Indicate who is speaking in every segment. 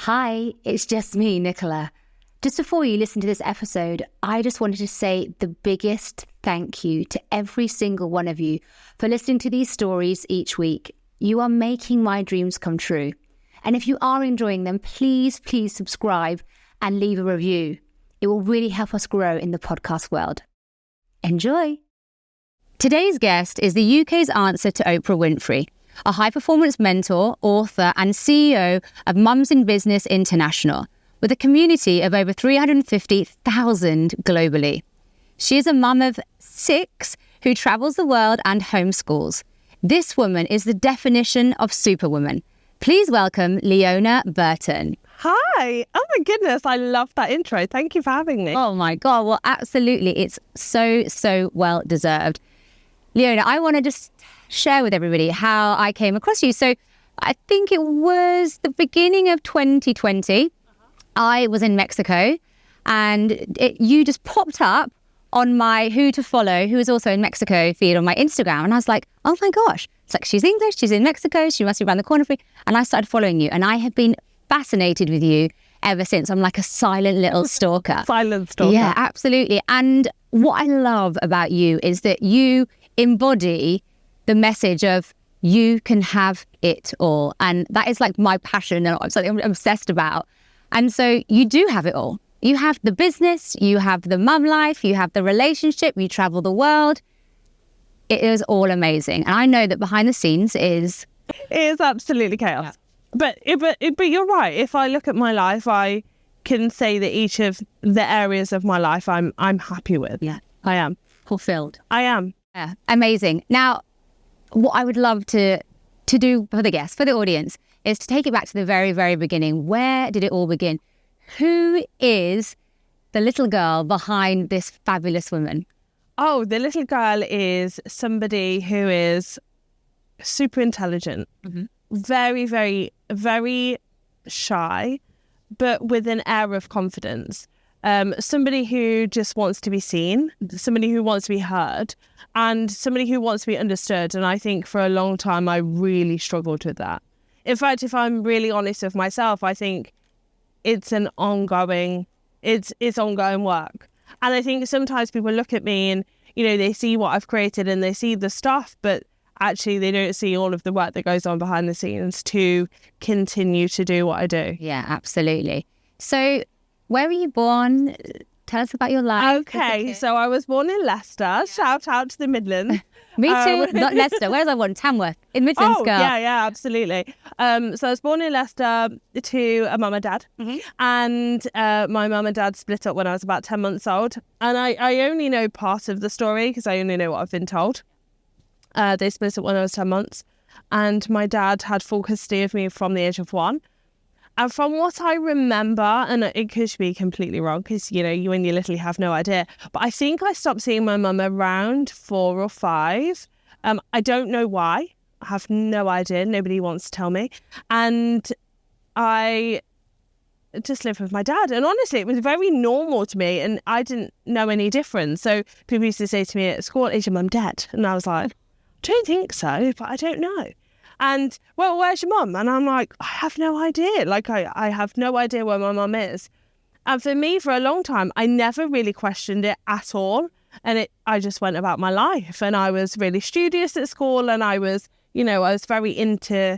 Speaker 1: Hi, it's just me, Nicola. Just before you listen to this episode, I just wanted to say the biggest thank you to every single one of you for listening to these stories each week. You are making my dreams come true. And if you are enjoying them, please subscribe and leave a review. It will really help us grow in the podcast world. Enjoy. Today's guest is the UK's answer to Oprah Winfrey, a high-performance mentor, author and CEO of Mums in Business International, with a community of over 350,000 globally. She is a mum of 6 who travels the world and homeschools. This woman is the definition of superwoman. Please welcome Leona Burton.
Speaker 2: Hi. Oh my goodness, I love that intro. Thank you for having me.
Speaker 1: Oh my God, well, absolutely. It's so well deserved. Leona, I want to just share with everybody how I came across you. So I think it was the beginning of 2020. I was in Mexico and you just popped up on my who to follow, who is also in Mexico feed on my Instagram. And I was like, oh my gosh, it's like, she's English, she's in Mexico, she must be around the corner for me. And I started following you and I have been fascinated with you ever since. I'm like a silent little stalker.
Speaker 2: Silent stalker.
Speaker 1: Yeah, absolutely. And what I love about you is that you embody the message of you can have it all. And that is like my passion and something I'm obsessed about. And so you do have it all. You have the business, you have the mum life, you have the relationship, you travel the world. It is all amazing. And I know that behind the scenes is...
Speaker 2: It is absolutely chaos. Yeah. But you're right. If I look at my life, I can say that each of the areas of my life I'm happy with.
Speaker 1: Yeah.
Speaker 2: I am.
Speaker 1: Fulfilled.
Speaker 2: I am.
Speaker 1: Yeah. Amazing. Now, what I would love to do for the guests, for the audience, is to take it back to the very, very beginning. Where did it all begin? Who is the little girl behind this fabulous woman?
Speaker 2: Oh, the little girl is somebody who is super intelligent, very, very, very shy, but with an air of confidence. Somebody who just wants to be seen, somebody who wants to be heard, and somebody who wants to be understood. And I think for a long time, I really struggled with that. In fact, if I'm really honest with myself, I think it's ongoing work. And I think sometimes people look at me and, they see what I've created and they see the stuff, but actually they don't see all of the work that goes on behind the scenes to continue to do what I do.
Speaker 1: Yeah, absolutely. So where were you born? Tell us about your life.
Speaker 2: Okay, so I was born in Leicester. Shout out to the Midlands.
Speaker 1: Me too, not Leicester. Where's I born? Tamworth, in Midlands, girl.
Speaker 2: Yeah, absolutely. So I was born in Leicester to a mum and dad. And my mum and dad split up when I was about 10 months old. And I only know part of the story because I only know what I've been told. They split up when I was 10 months. And my dad had full custody of me from the age of 1. And from what I remember, and it could be completely wrong because, you when you're little, you have no idea. But I think I stopped seeing my mum around 4 or 5. I don't know why. I have no idea. Nobody wants to tell me. And I just lived with my dad. And honestly, it was very normal to me. And I didn't know any difference. So people used to say to me at school, is your mum dead? And I was like, I don't think so, but I don't know. And, well, where's your mum? And I'm like, I have no idea. Like, I have no idea where my mum is. And for me, for a long time, I never really questioned it at all. And I just went about my life. And I was really studious at school. And I was, I was very into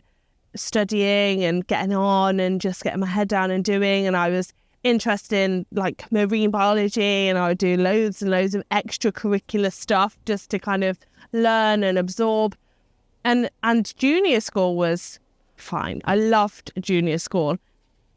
Speaker 2: studying and getting on and just getting my head down and doing. And I was interested in, like, marine biology. And I would do loads and loads of extracurricular stuff just to kind of learn and absorb. And junior school was fine. I loved junior school.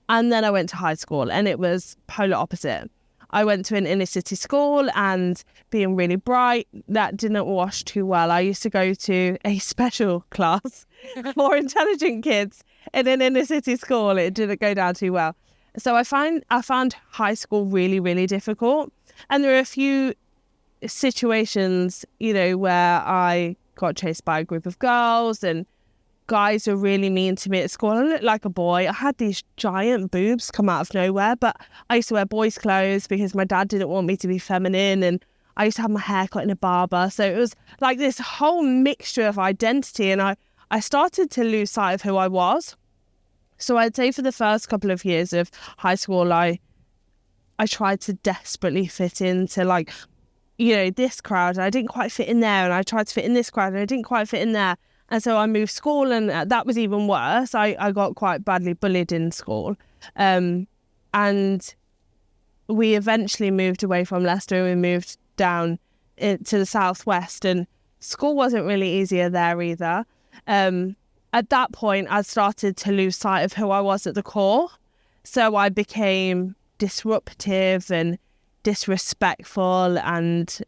Speaker 2: And then I went to high school and it was polar opposite. I went to an inner city school and being really bright, that didn't wash too well. I used to go to a special class for intelligent kids in an inner city school. It didn't go down too well. So I found high school really, really difficult. And there are a few situations, where I got chased by a group of girls and guys were really mean to me at school. I looked like a boy. I had these giant boobs come out of nowhere, but I used to wear boys' clothes because my dad didn't want me to be feminine, and I used to have my hair cut in a barber. So it was like this whole mixture of identity, and I started to lose sight of who I was. So I'd say for the first couple of years of high school, I tried to desperately fit into like, you know, this crowd. I didn't quite fit in there, and I tried to fit in this crowd and I didn't quite fit in there. And so I moved school, and that was even worse. I got quite badly bullied in school. And we eventually moved away from Leicester. We moved down to the southwest, and school wasn't really easier there either. At that point, I started to lose sight of who I was at the core. So I became disruptive and disrespectful and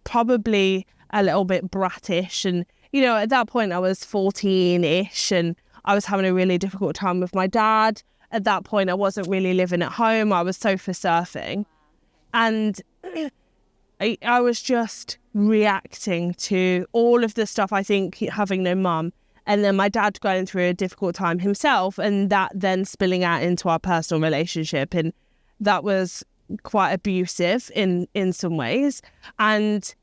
Speaker 2: probably a little bit brattish. And, you know, at that point I was 14-ish and I was having a really difficult time with my dad. At that point I wasn't really living at home. I was sofa surfing. And I was just reacting to all of the stuff, I think, having no mum. And then my dad going through a difficult time himself, and that then spilling out into our personal relationship. And that was quite abusive in some ways. And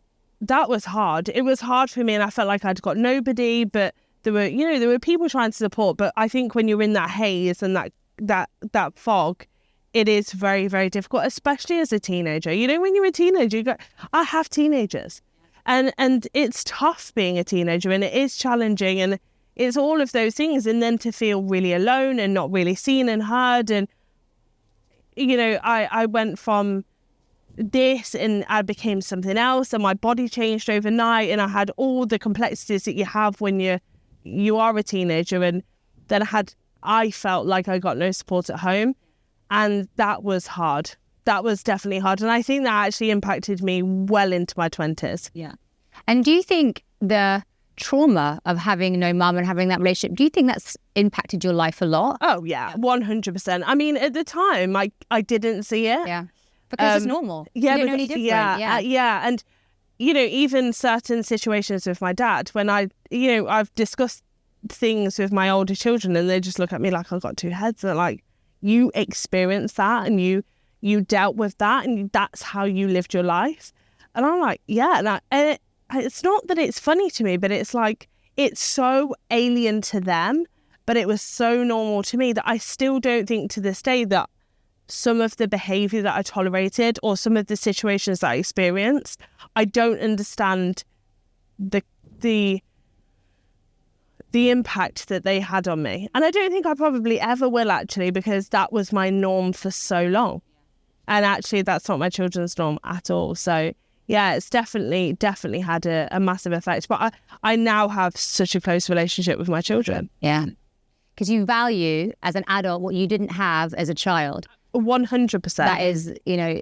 Speaker 2: that was hard. It was hard for me, and I felt like I'd got nobody, but there were people trying to support. But I think when you're in that haze and that fog, it is very, very difficult, especially as a teenager. You know, when you're a teenager, I have teenagers. And it's tough being a teenager, and it is challenging, and it's all of those things. And then to feel really alone and not really seen and heard. And, you know, I went from this and I became something else, and my body changed overnight, and I had all the complexities that you have when you are a teenager. And then I felt like I got no support at home, and that was hard. That was definitely hard. And I think that actually impacted me well into my 20s.
Speaker 1: Yeah. And do you think the trauma of having no mum and having that relationship, do you think that's impacted your life a lot?
Speaker 2: Oh, yeah, 100%. I mean, at the time, I didn't see it.
Speaker 1: Yeah. Because it's normal.
Speaker 2: Yeah,
Speaker 1: you don't know any different.
Speaker 2: Yeah. And, you know, even certain situations with my dad, when I've discussed things with my older children, and they just look at me like I've got two heads. They're like, you experienced that, and you dealt with that, and that's how you lived your life. And I'm like, yeah. And it's not that it's funny to me, but it's like, it's so alien to them, but it was so normal to me that I still don't think to this day that some of the behaviour that I tolerated or some of the situations that I experienced, I don't understand the impact that they had on me. And I don't think I probably ever will, actually, because that was my norm for so long. And actually, that's not my children's norm at all. So, yeah, it's definitely had a massive effect. But I now have such a close relationship with my children.
Speaker 1: Yeah. Because you value, as an adult, what you didn't have as a child.
Speaker 2: 100%.
Speaker 1: That is, you know,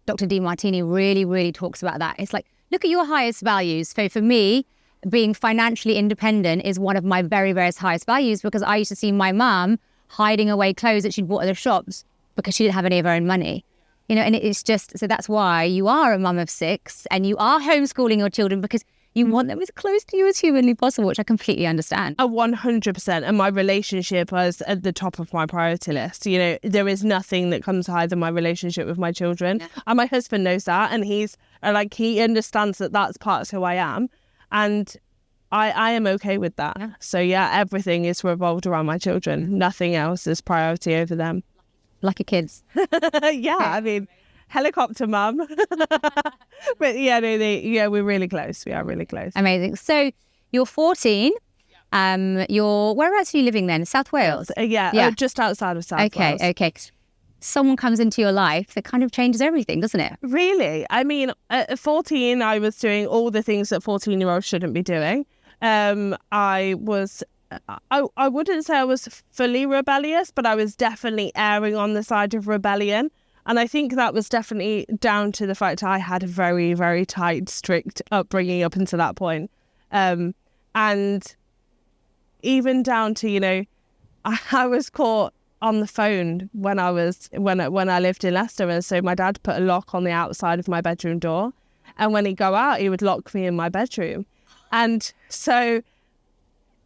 Speaker 1: Dr. Demartini really, really talks about that. It's like, look at your highest values. So for me, being financially independent is one of my very, very highest values, because I used to see my mum hiding away clothes that she'd bought at the shops because she didn't have any of her own money. You know, and it's just, so that's why you are a mum of 6 and you are homeschooling your children, because you want them as close to you as humanly possible, which I completely understand.
Speaker 2: 100%. And my relationship was at the top of my priority list. You know, there is nothing that comes higher than my relationship with my children. Yeah. And my husband knows that. And he understands that that's part of who I am. And I am okay with that. Yeah. So, yeah, everything is revolved around my children. Nothing else is priority over them.
Speaker 1: Lucky kids.
Speaker 2: Yeah, I mean, helicopter mum. But yeah, we're really close. We are really close.
Speaker 1: Amazing. So you're 14. Whereabouts are you living then? South Wales?
Speaker 2: Just outside of South Wales.
Speaker 1: Okay. Someone comes into your life that kind of changes everything, doesn't it?
Speaker 2: Really? I mean, at 14, I was doing all the things that 14-year-olds shouldn't be doing. I wouldn't say I was fully rebellious, but I was definitely erring on the side of rebellion. And I think that was definitely down to the fact I had a very, very tight, strict upbringing up until that point. And even down to, you know, I was caught on the phone when I lived in Leicester. And so my dad put a lock on the outside of my bedroom door. And when he'd go out, he would lock me in my bedroom. And so,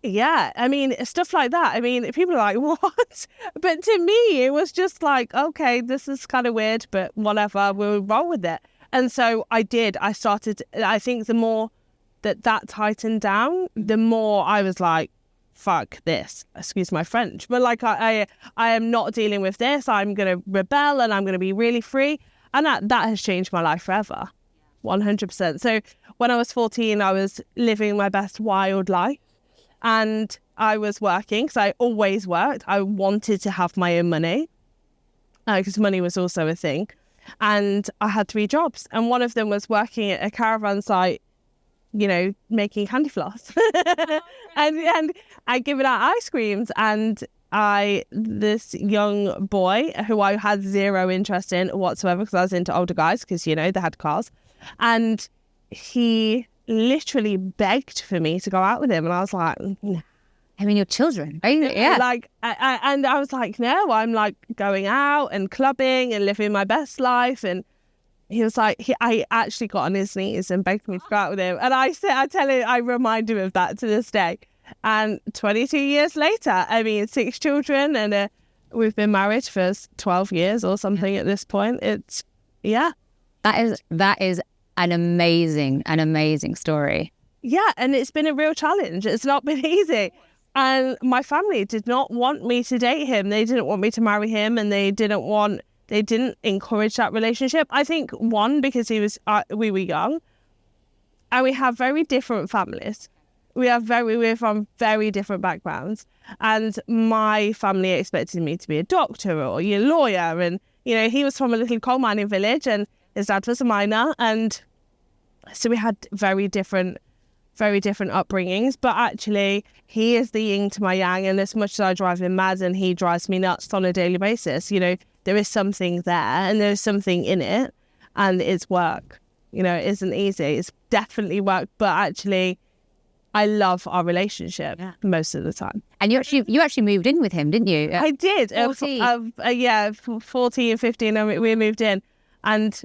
Speaker 2: yeah, I mean, stuff like that. I mean, people are like, what? But to me, it was just like, okay, this is kind of weird, but whatever, we'll roll with it. And so I started, I think the more that tightened down, the more I was like, fuck this, excuse my French, but like I am not dealing with this. I'm going to rebel and I'm going to be really free. And that has changed my life forever. 100%. So when I was 14, I was living my best wild life, and I was working because I always worked. I wanted to have my own money because money was also a thing. And I had 3 jobs, and one of them was working at a caravan site, making candy floss and giving out ice creams. And this young boy who I had zero interest in whatsoever, because I was into older guys, because they had cars, and he literally begged for me to go out with him, and I was like, no.
Speaker 1: I mean, your children, right? Yeah.
Speaker 2: Like, and I was like, no, I'm like going out and clubbing and living my best life. And he was like, I actually got on his knees and begged me to go out with him. And I remind him of that to this day. And 22 years later, 6 children, and we've been married for 12 years or something at this point. It's, yeah.
Speaker 1: That is an amazing story.
Speaker 2: Yeah, and it's been a real challenge. It's not been easy. And my family did not want me to date him. They didn't want me to marry him, and they didn't encourage that relationship. I think, one, because we were young, and we have very different families. We're from very different backgrounds. And my family expected me to be a doctor or a lawyer. And, he was from a little coal mining village, and his dad was a miner. And so we had very different upbringings, but actually he is the yin to my yang, and as much as I drive him mad and he drives me nuts on a daily basis, there is something there, and there's something in it, and it's work. It isn't easy. It's definitely work, but actually I love our relationship most of the time.
Speaker 1: And you actually moved in with him, didn't you?
Speaker 2: I did.
Speaker 1: 14.
Speaker 2: 14, 15, we moved in, and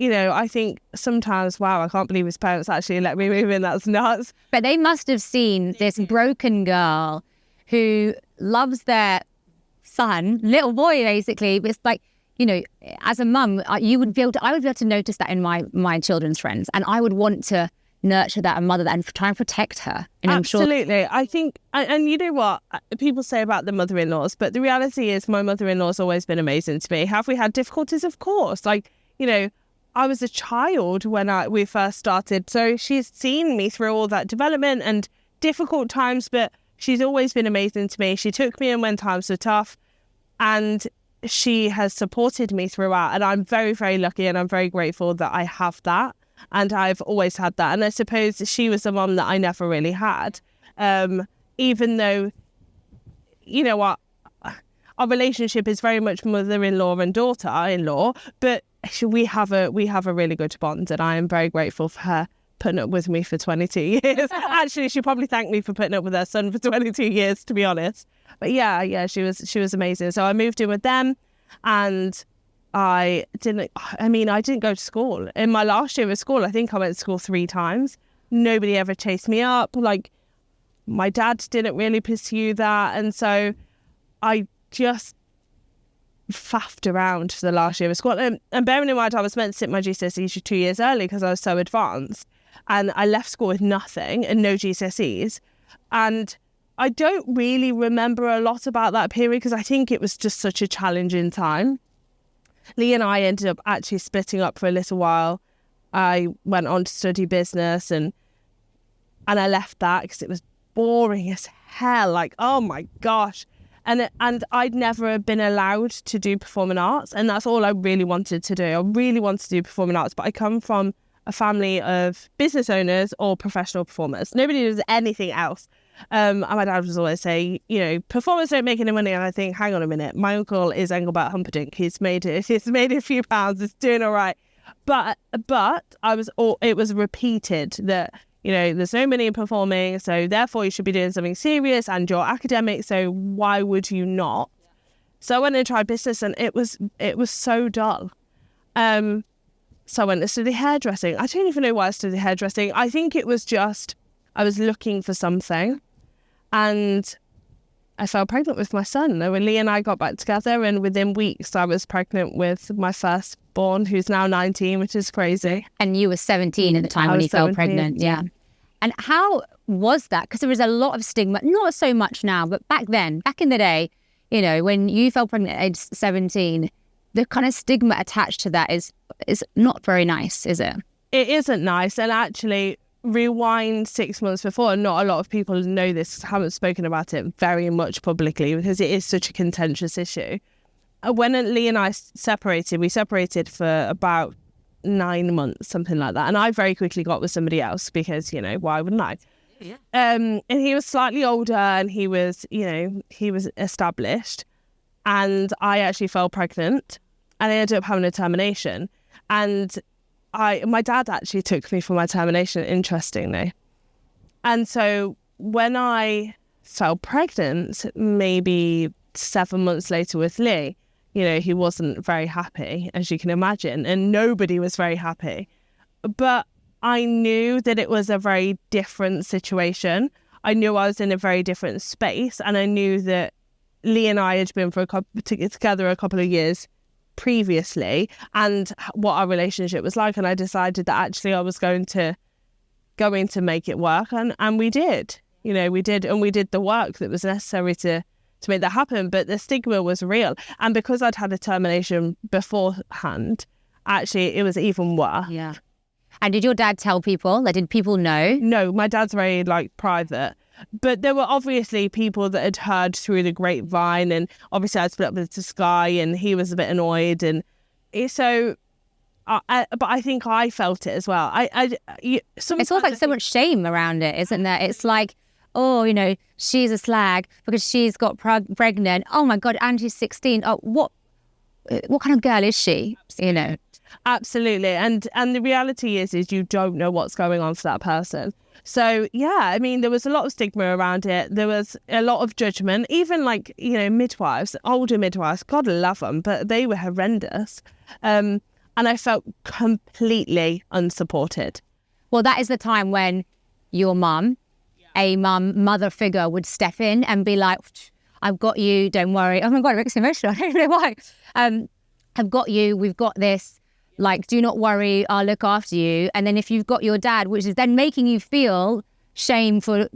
Speaker 2: I think sometimes, wow, I can't believe his parents actually let me move in. That's nuts.
Speaker 1: But they must have seen this broken girl who loves their son, little boy, basically. It's like, as a mum, I would be able to notice that in my children's friends, and I would want to nurture that and mother that and try and protect her. And
Speaker 2: absolutely. I think, and you know what people say about the mother-in-laws, but the reality is my mother-in-law's always been amazing to me. Have we had difficulties? Of course. Like, I was a child when we first started, so she's seen me through all that development and difficult times, but she's always been amazing to me. She took me in when times were tough, and she has supported me throughout, and I'm very, very lucky, and I'm very grateful that I have that, and I've always had that. And I suppose she was a mum that I never really had, even though, what, our relationship is very much mother-in-law and daughter-in-law, but we have a really good bond, and I am very grateful for her putting up with me for 22 years. Actually, she probably thanked me for putting up with her son for 22 years, to be honest. But yeah, she was amazing. So I moved in with them, and I didn't go to school. In my last year of school, I think I went to school 3 times. Nobody ever chased me up. Like, my dad didn't really pursue that, and so I just faffed around for the last year of school. And bearing in mind, I was meant to sit my GCSEs 2 years early because I was so advanced, and I left school with nothing and no GCSEs. And I don't really remember a lot about that period because I think it was just such a challenging time. Lee and I ended up actually splitting up for a little while. I went on to study business, and I left that because it was boring as hell. Like, oh my gosh. And I'd never been allowed to do performing arts, and that's all I really wanted to do. I really wanted to do performing arts, but I come from a family of business owners or professional performers. Nobody does anything else. And my dad was always saying, performers don't make any money. And I think, hang on a minute, my uncle is Engelbert Humperdinck. He's made a few pounds. It's doing all right. But it was repeated that, there's no money in performing, so therefore you should be doing something serious, and you're academic, so why would you not? So I went and tried business, and it was so dull. So I went to study hairdressing. I don't even know why I studied hairdressing. I think it was just I was looking for something, and I fell pregnant with my son. When Lee and I got back together, and within weeks I was pregnant with my firstborn, who's now 19, which is crazy.
Speaker 1: And you were 17 at the time when you fell pregnant. Yeah. And how was that? Because there was a lot of stigma, not so much now, but back then, back in the day, you know, when you fell pregnant at age 17, the kind of stigma attached to that is not very nice, is it?
Speaker 2: It isn't nice. And actually, rewind 6 months before, and not a lot of people know this, haven't spoken about it very much publicly because it is such a contentious issue. When Lee and I separated, we separated for about 9 months, something like that. And I very quickly got with somebody else because, you know, why wouldn't I? Yeah. And he was slightly older and he was, you know, he was established. And I actually fell pregnant and I ended up having a termination. And my dad actually took me for my termination, interestingly. And so when I fell pregnant, maybe 7 months later with Lee, you know, he wasn't very happy, as you can imagine, and nobody was very happy. But I knew that it was a very different situation. I knew I was in a very different space, and I knew that Lee and I had been together a couple of years previously, and what our relationship was like. And I decided that actually I was going to make it work, and we did. You know, we did, and we did the work that was necessary to make that happen. But the stigma was real. And because I'd had a termination beforehand, actually, it was even worse.
Speaker 1: Yeah. And did your dad tell people? Like, did people know?
Speaker 2: No, my dad's very, private. But there were obviously people that had heard through the grapevine. And obviously, I split up with this guy and he was a bit annoyed. And so, but I think I felt it as well.
Speaker 1: It's also like so much shame around it, isn't there? It's like, oh, you know, she's a slag because she's got pregnant. Oh my God, and she's 16. Oh, what kind of girl is she? You know?
Speaker 2: Absolutely. And the reality is you don't know what's going on for that person. So, yeah, I mean, there was a lot of stigma around it. There was a lot of judgment, even midwives, older midwives, God love them, but they were horrendous. And I felt completely unsupported.
Speaker 1: Well, that is the time when your mum, a mother figure would step in and be like, I've got you, don't worry. Oh my God, it makes me emotional. I don't know why. I've got you, we've got this. Like, do not worry, I'll look after you. And then if you've got your dad, which is then making you feel shame for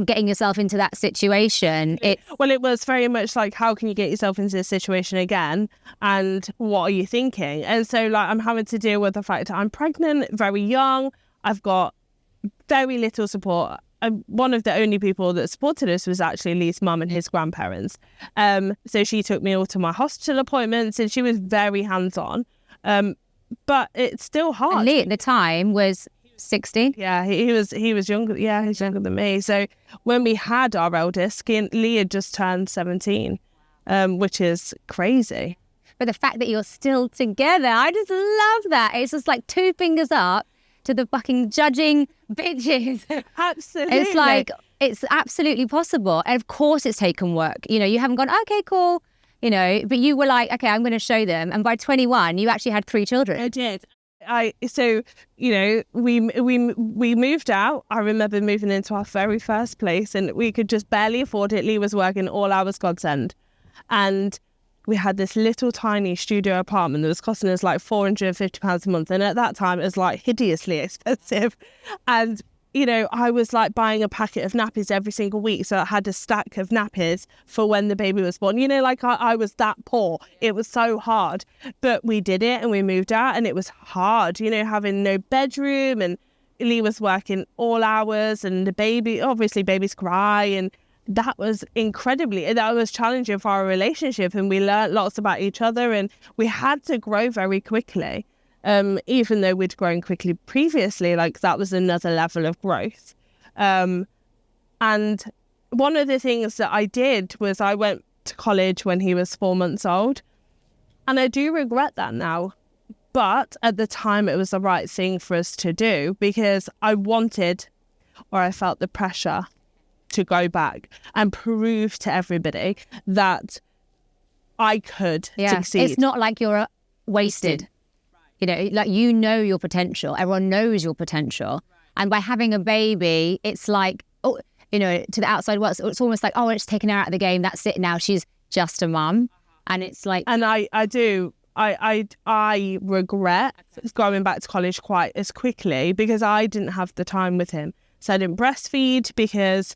Speaker 1: getting yourself into that situation.
Speaker 2: It was very much like, how can you get yourself into this situation again? And what are you thinking? And so I'm having to deal with the fact that I'm pregnant, very young. I've got very little support. One of the only people that supported us was actually Lee's mum and his grandparents. So she took me all to my hospital appointments and she was very hands-on. But it's still hard.
Speaker 1: And Lee at the time was 16.
Speaker 2: Yeah, he was younger. Yeah, he's younger than me. So when we had our eldest, Lee had just turned 17, which is crazy.
Speaker 1: But the fact that you're still together, I just love that. It's just like 2 fingers up to the fucking judging bitches.
Speaker 2: Absolutely.
Speaker 1: It's like, it's absolutely possible. And of course it's taken work. You know, you haven't gone, okay, cool. You know, but you were like, okay, I'm going to show them. And by 21, you actually had 3 children.
Speaker 2: I did. So, you know, we moved out. I remember moving into our very first place and we could just barely afford it. Lee was working all hours godsend. And we had this little tiny studio apartment that was costing us like £450 a month. And at that time, it was like hideously expensive. And you know, I was like buying a packet of nappies every single week. So I had a stack of nappies for when the baby was born. You know, like I was that poor. It was so hard. But we did it and we moved out and it was hard, you know, having no bedroom and Lee was working all hours and the baby, obviously babies cry. And that was that was challenging for our relationship. And we learned lots about each other and we had to grow very quickly. Even though we'd grown quickly previously, like that was another level of growth. And one of the things that I did was I went to college when he was 4 months old. And I do regret that now. But at the time, it was the right thing for us to do because I wanted, or I felt the pressure to go back and prove to everybody that I could succeed.
Speaker 1: It's not like you're wasted. You know, like you know your potential. Everyone knows your potential. Right. And by having a baby, it's like, oh, you know, to the outside world, it's almost like, oh, it's taken her out of the game. That's it now. She's just a mum. And it's like...
Speaker 2: And I regret going back to college quite as quickly because I didn't have the time with him So I didn't breastfeed because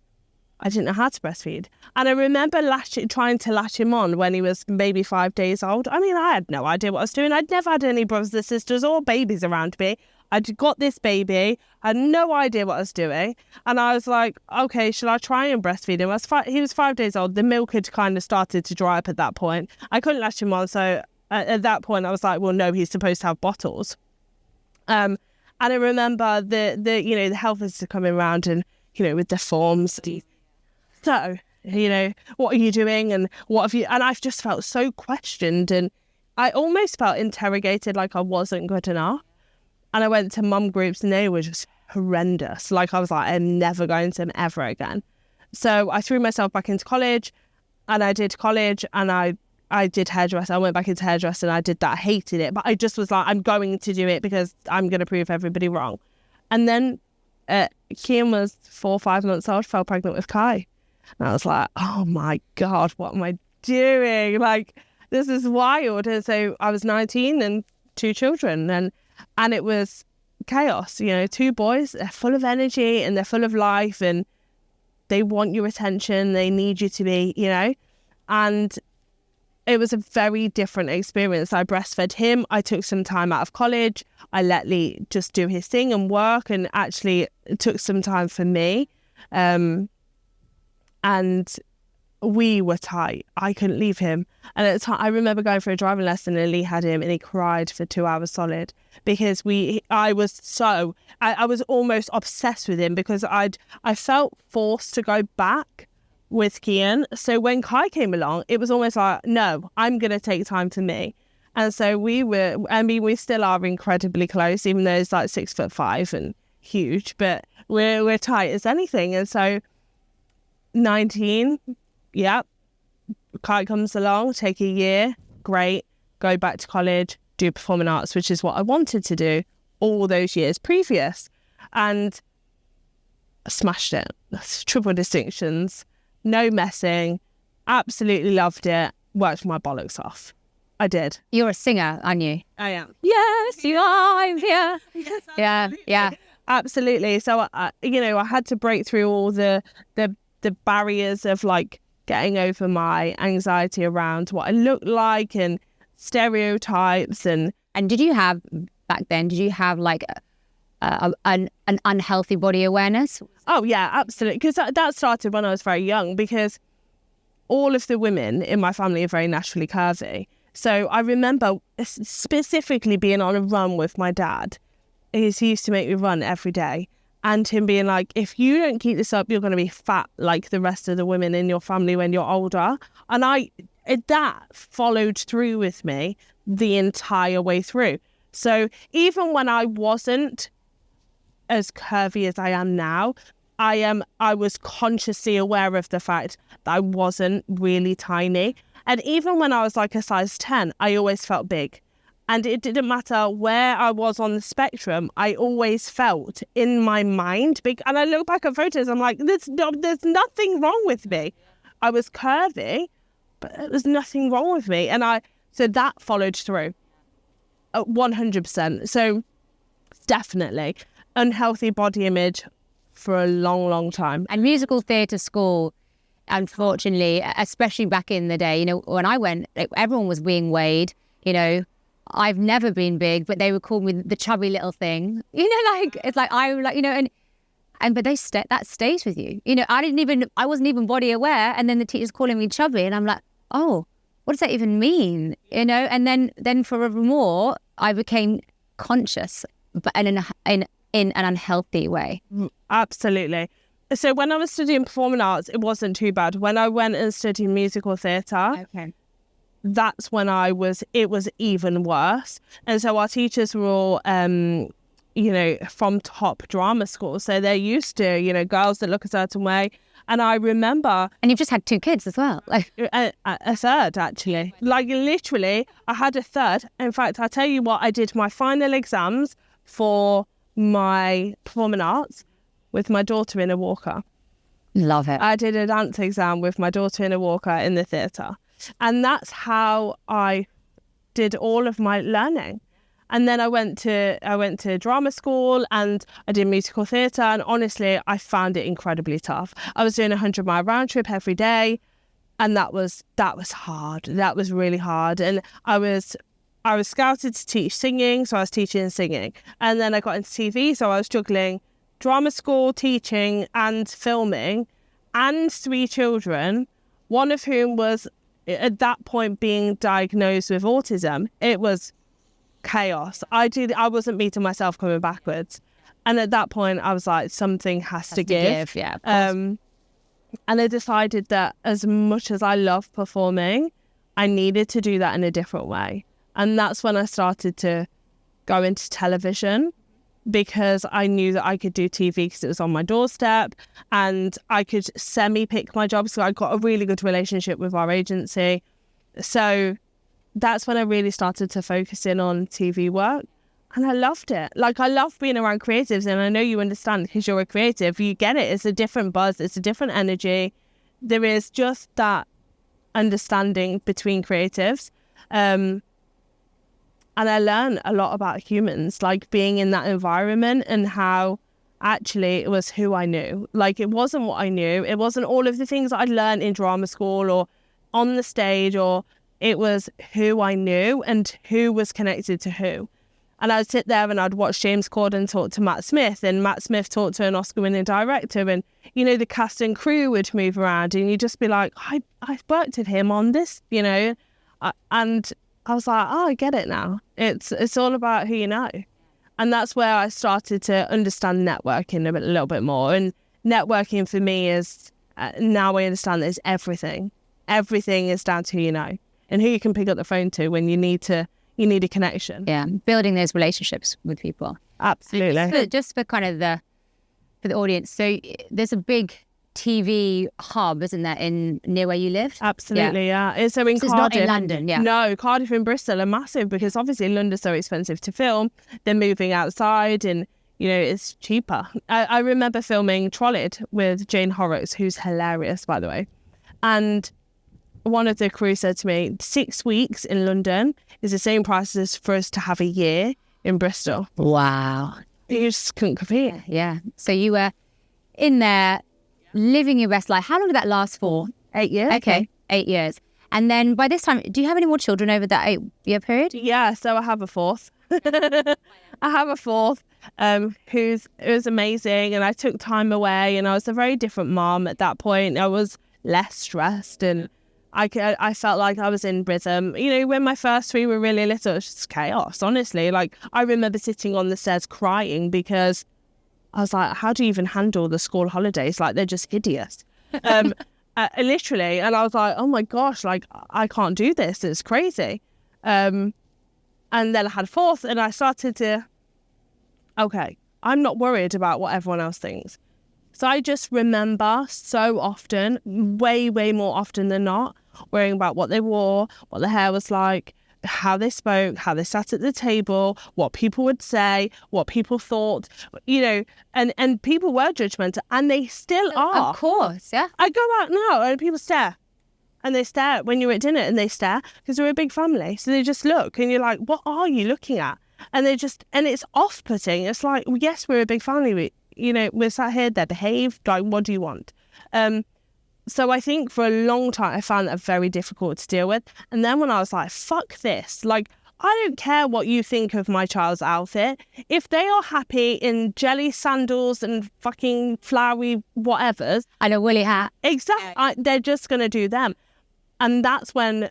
Speaker 2: I didn't know how to breastfeed. And I remember trying to latch him on when he was maybe 5 days old. I mean, I had no idea what I was doing. I'd never had any brothers or sisters or babies around me. I'd got this baby. I had no idea what I was doing. And I was like, okay, shall I try and breastfeed him? He was 5 days old. The milk had kind of started to dry up at that point. I couldn't latch him on. So at that point, I was like, well, no, he's supposed to have bottles. And I remember the health visitor coming around and, with the forms. So, what are you doing and what have you... And I've just felt so questioned and I almost felt interrogated, like I wasn't good enough. And I went to mum groups and they were just horrendous. Like I was like, I'm never going to them ever again. So I threw myself back into college and I did college and I did hairdressing. I went back into hairdressing and I did that. I hated it. But I just was like, I'm going to do it because I'm going to prove everybody wrong. And then Kian was 4 or 5 months old, fell pregnant with Kai. And I was like, oh my God, what am I doing? Like, this is wild. And so I was 19 and 2 children and it was chaos. 2 boys, they're full of energy and they're full of life and they want your attention. They need you to be, and it was a very different experience. I breastfed him. I took some time out of college. I let Lee just do his thing and work, and actually it took some time for me. And we were tight. I couldn't leave him. And at the time, I remember going for a driving lesson and Lee had him and he cried for 2 hours solid because I was almost obsessed with him because I felt forced to go back with Kian. So when Kai came along, it was almost like, no, I'm going to take time to me. And so we still are incredibly close, even though he's like 6'5" and huge, but we're tight as anything. And so 19, yeah, Kai comes along, take a year, great, go back to college, do performing arts, which is what I wanted to do all those years previous. And I smashed it. Triple distinctions, no messing, absolutely loved it, worked my bollocks off. I did.
Speaker 1: You're a singer, aren't you?
Speaker 2: I am.
Speaker 1: Yes, you are. I'm here. Yes, yeah.
Speaker 2: Absolutely. So, I had to break through all the barriers of like getting over my anxiety around what I looked like and stereotypes. And
Speaker 1: did you have like an unhealthy body awareness?
Speaker 2: Oh yeah, absolutely. Because that started when I was very young, because all of the women in my family are very naturally curvy. So I remember specifically being on a run with my dad. He used to make me run every day. And him being like, if you don't keep this up, you're going to be fat like the rest of the women in your family when you're older. And that followed through with me the entire way through. So even when I wasn't as curvy as I am now, I was consciously aware of the fact that I wasn't really tiny. And even when I was like a size 10, I always felt big. And it didn't matter where I was on the spectrum, I always felt in my mind big. And I look back at photos, I'm like, there's nothing wrong with me. I was curvy, but there was nothing wrong with me. And so that followed through 100%. So definitely unhealthy body image for a long, long time.
Speaker 1: And musical theatre school, unfortunately, especially back in the day, when I went, everyone was being weighed, I've never been big, but they would call me the chubby little thing. It's like but that stays with you. I wasn't even body aware, and then the teacher's calling me chubby, and I'm like, oh, what does that even mean? And then forevermore, I became conscious, but in an unhealthy way.
Speaker 2: Absolutely. So when I was studying performing arts, it wasn't too bad. When I went and studied musical theatre,
Speaker 1: okay,
Speaker 2: that's when it was even worse. And so our teachers were all, from top drama schools. So they're used to, girls that look a certain way. And I remember...
Speaker 1: And you've just had 2 kids as well.
Speaker 2: A third, actually. Like, literally, I had a third. In fact, I tell you what, I did my final exams for my performing arts with my daughter in a walker.
Speaker 1: Love it.
Speaker 2: I did a dance exam with my daughter in a walker in the theatre. And that's how I did all of my learning. And then I went to drama school and I did musical theatre. And honestly, I found it incredibly tough. I was doing a 100-mile round trip every day. And that was hard. That was really hard. And I was scouted to teach singing. So I was teaching singing. And then I got into TV. So I was juggling drama school, teaching and filming and 3 children, one of whom was at that point being diagnosed with autism. It was chaos. I wasn't meeting myself coming backwards. And at that point I was like, something has to give.
Speaker 1: Yeah, of course.
Speaker 2: And I decided that as much as I love performing, I needed to do that in a different way. And that's when I started to go into television, because I knew that I could do TV because it was on my doorstep and I could semi-pick my job. So I got a really good relationship with our agency. So that's when I really started to focus in on TV work. And I loved it. Like, I love being around creatives, and I know you understand because you're a creative. You get it. It's a different buzz. It's a different energy. There is just that understanding between creatives. And I learned a lot about humans, like being in that environment and how actually it was who I knew. Like, it wasn't what I knew. It wasn't all of the things that I'd learned in drama school or on the stage, or it was who I knew and who was connected to who. And I'd sit there and I'd watch James Corden talk to Matt Smith, and Matt Smith talk to an Oscar-winning director, and, you know, the cast and crew would move around and you'd just be like, I worked with him on this, you know. And I was like, oh, I get it now. It's all about who you know. And that's where I started to understand networking a little bit more. And networking for me is, now I understand that it's everything. Everything is down to who you know and who you can pick up the phone to when you need a connection.
Speaker 1: Yeah, building those relationships with people.
Speaker 2: Absolutely.
Speaker 1: Just for kind of for the audience. So there's a big TV hub, isn't there, near where you lived?
Speaker 2: Absolutely, yeah. It's in
Speaker 1: Cardiff. It's not in London, yeah.
Speaker 2: No, Cardiff and Bristol are massive because obviously London's so expensive to film. They're moving outside and, you know, it's cheaper. I remember filming Trolleyed with Jane Horrocks, who's hilarious, by the way. And one of the crew said to me, 6 weeks in London is the same price as for us to have a year in Bristol.
Speaker 1: Wow.
Speaker 2: You just couldn't compete.
Speaker 1: Yeah. So you were in there living your best life. How long did that last for?
Speaker 2: 8 years.
Speaker 1: Okay, 8 years. And then by this time, do you have any more children over that 8-year period?
Speaker 2: Yeah, so I have a fourth. I have a fourth who's amazing, and I took time away, and I was a very different mom at that point. I was less stressed, and I felt like I was in rhythm. You know, when my first 3 were really little, it was just chaos, honestly. Like, I remember sitting on the stairs crying because I was like, how do you even handle the school holidays? Like, they're just hideous. Literally. And I was like, oh my gosh, like, I can't do this. It's crazy. And then I had a fourth, and I started to, okay, I'm not worried about what everyone else thinks. So I just remember so often, way, way more often than not, worrying about what they wore, what their hair was like, how they spoke, how they sat at the table, what people would say, what people thought, you know, and people were judgmental, and they still are.
Speaker 1: Of course, yeah.
Speaker 2: I go out now and people stare. And they stare when you're at dinner, and they stare because we're a big family. So they just look, and you're like, what are you looking at? And and it's off-putting. It's like, well, yes, we're a big family. We're sat here, they're behaved. Like, what do you want? So I think for a long time, I found that very difficult to deal with. And then when I was like, fuck this, like, I don't care what you think of my child's outfit. If they are happy in jelly sandals and fucking flowery whatevers.
Speaker 1: And a woolly hat.
Speaker 2: Exactly. They're just going to do them. And that's when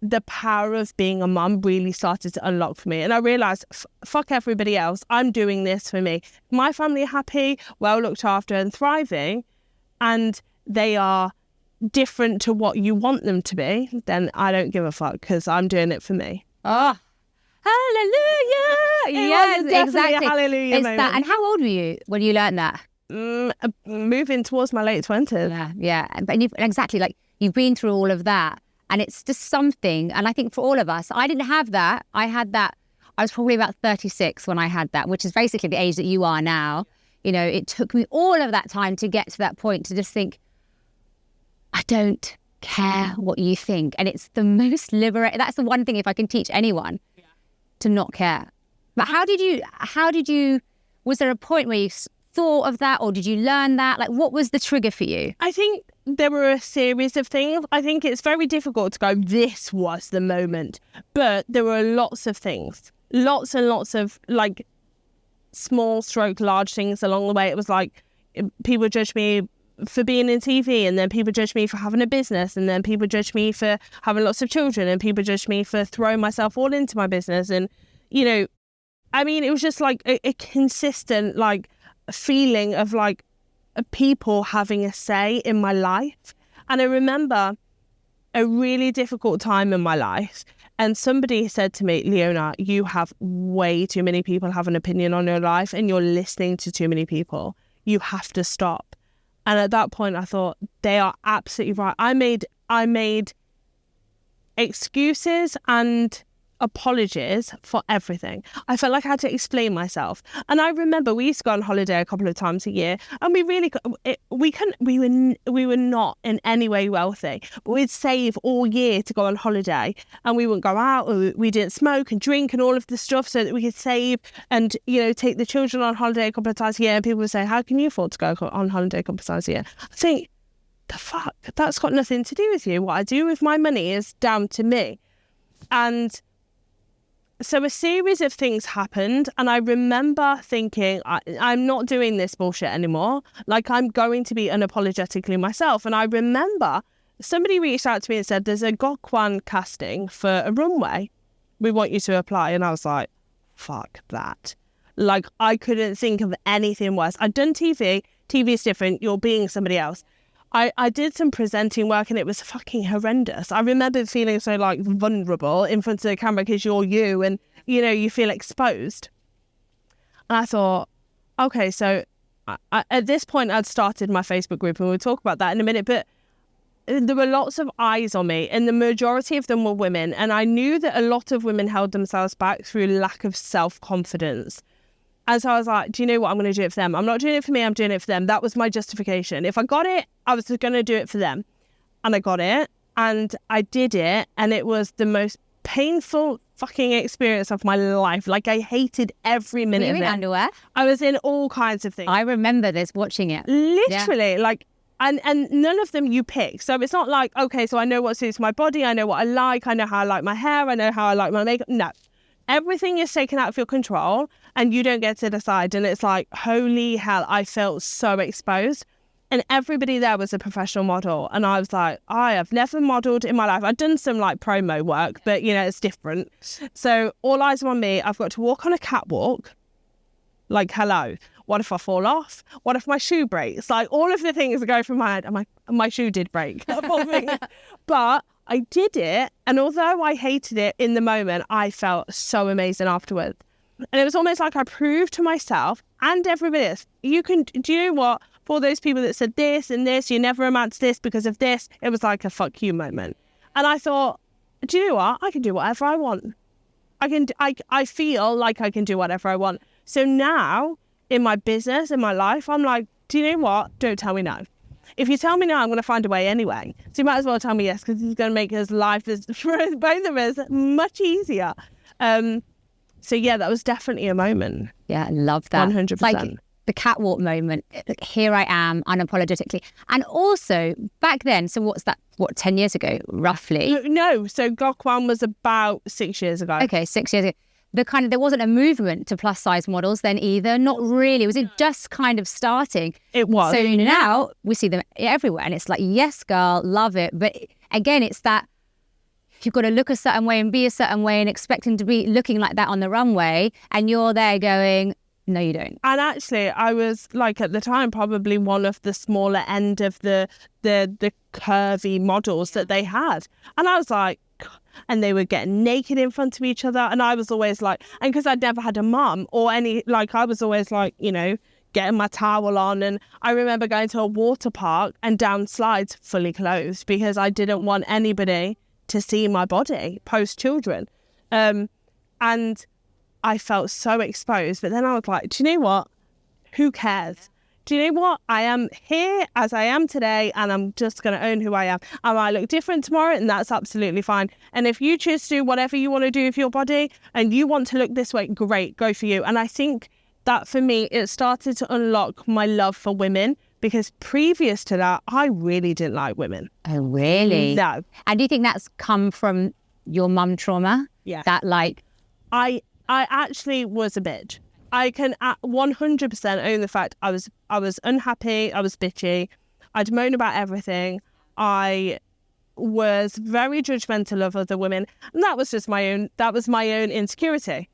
Speaker 2: the power of being a mum really started to unlock for me. And I realised, fuck everybody else. I'm doing this for me. My family are happy, well looked after and thriving, and they are different to what you want them to be, then I don't give a fuck because I'm doing it for me.
Speaker 1: Oh, hallelujah. Yes, exactly.
Speaker 2: A hallelujah moment.
Speaker 1: And how old were you when you learned that?
Speaker 2: Moving towards my late 20s.
Speaker 1: Yeah. And exactly, like, you've been through all of that, and it's just something. And I think for all of us, I didn't have that. I had that. I was probably about 36 when I had that, which is basically the age that you are now. You know, it took me all of that time to get to that point to just think, I don't care what you think. And it's the most liberating. That's the one thing, if I can teach anyone, to not care. But how did you, was there a point where you thought of that, or did you learn that? Like, what was the trigger for you?
Speaker 2: I think there were a series of things. I think it's very difficult to go, this was the moment. But there were lots of things, lots and lots of like small stroke large things along the way. It was like people judged me for being in TV, and then people judged me for having a business, and then people judged me for having lots of children, and people judged me for throwing myself all into my business. And, you know, I mean, it was just like a consistent like feeling of like people having a say in my life. And I remember a really difficult time in my life, and somebody said to me, Leona, you have way too many people have an opinion on your life, and you're listening to too many people. You have to stop. And at that point I thought, they are absolutely right. I made excuses and apologies for everything. I felt like I had to explain myself. And I remember we used to go on holiday a couple of times a year, and we were not in any way wealthy, but we'd save all year to go on holiday, and we wouldn't go out, we didn't smoke and drink and all of the stuff, so that we could save and, you know, take the children on holiday a couple of times a year. And people would say, how can you afford to go on holiday a couple of times a year? I think, the fuck, that's got nothing to do with you. What I do with my money is down to me. And so a series of things happened, and I remember thinking, I'm not doing this bullshit anymore. Like, I'm going to be unapologetically myself. And I remember somebody reached out to me and said, there's a Gokwan casting for a runway. We want you to apply. And I was like, fuck that. Like, I couldn't think of anything worse. I'd done TV. TV is different. You're being somebody else. I did some presenting work, and it was fucking horrendous. I remember feeling so like vulnerable in front of the camera because you're you, and, you know, you feel exposed. And I thought, okay, so at this point I'd started my Facebook group, and we'll talk about that in a minute, but there were lots of eyes on me, and the majority of them were women. And I knew that a lot of women held themselves back through lack of self-confidence. And so I was like, do you know what? I'm going to do it for them. I'm not doing it for me. I'm doing it for them. That was my justification. If I got it, I was going to do it for them. And I got it, and I did it. And it was the most painful fucking experience of my life. Like, I hated every minute of it.
Speaker 1: Were you in underwear?
Speaker 2: I was in all kinds of things.
Speaker 1: I remember this, watching it.
Speaker 2: Literally, like, and none of them you pick. So it's not like, okay, so I know what suits my body. I know what I like. I know how I like my hair. I know how I like my makeup. No. Everything is taken out of your control, and you don't get to decide. And it's like, holy hell, I felt so exposed. And everybody there was a professional model. And I was like, I have never modeled in my life. I've done some like promo work, but, you know, it's different. So all eyes are on me. I've got to walk on a catwalk. Like, hello, what if I fall off? What if my shoe breaks? Like, all of the things that go through my head. And my shoe did break. But I did it. And although I hated it in the moment, I felt so amazing afterwards. And it was almost like I proved to myself and everybody else, do you know what? For those people that said this and this, you never amount to this because of this, it was like a fuck you moment. And I thought, do you know what? I can do whatever I want. I feel like I can do whatever I want. So now in my business, in my life, I'm like, do you know what? Don't tell me no. If you tell me no, I'm going to find a way anyway. So you might as well tell me yes, because it's going to make his life, for both of us, much easier. So yeah, that was definitely a moment.
Speaker 1: Yeah, I love that.
Speaker 2: 100%.
Speaker 1: Like the catwalk moment. Here I am, unapologetically. And also back then, so what's that? What, 10 years ago, roughly?
Speaker 2: No, so Gokwan was about 6 years ago.
Speaker 1: Okay, 6 years ago. There wasn't a movement to plus size models then either. Not really. Was it just kind of starting?
Speaker 2: It was.
Speaker 1: So now we see them everywhere, and it's like, yes, girl, love it. But again, it's that you've got to look a certain way and be a certain way and expecting to be looking like that on the runway, and you're there going, no, you don't.
Speaker 2: And actually, I was like, at the time, probably one of the smaller end of the curvy models that they had. And I was like, and they were getting naked in front of each other. And I was always like, and because I'd never had a mum or any, like, I was always like, you know, getting my towel on. And I remember going to a water park and down slides fully clothed because I didn't want anybody to see my body post children. And I felt so exposed. But then I was like, do you know what? Who cares? do you know what? I am here as I am today, and I'm just going to own who I am. I might look different tomorrow, and that's absolutely fine. And if you choose to do whatever you want to do with your body and you want to look this way, great, go for you. And I think that for me, it started to unlock my love for women, because previous to that, I really didn't like women.
Speaker 1: Oh, really?
Speaker 2: No.
Speaker 1: And do you think that's come from your mum trauma?
Speaker 2: Yeah.
Speaker 1: That like...
Speaker 2: I actually was a bitch. I can 100% own the fact I was unhappy, I was bitchy, I'd moan about everything, I was very judgmental of other women, and that was just my own insecurity.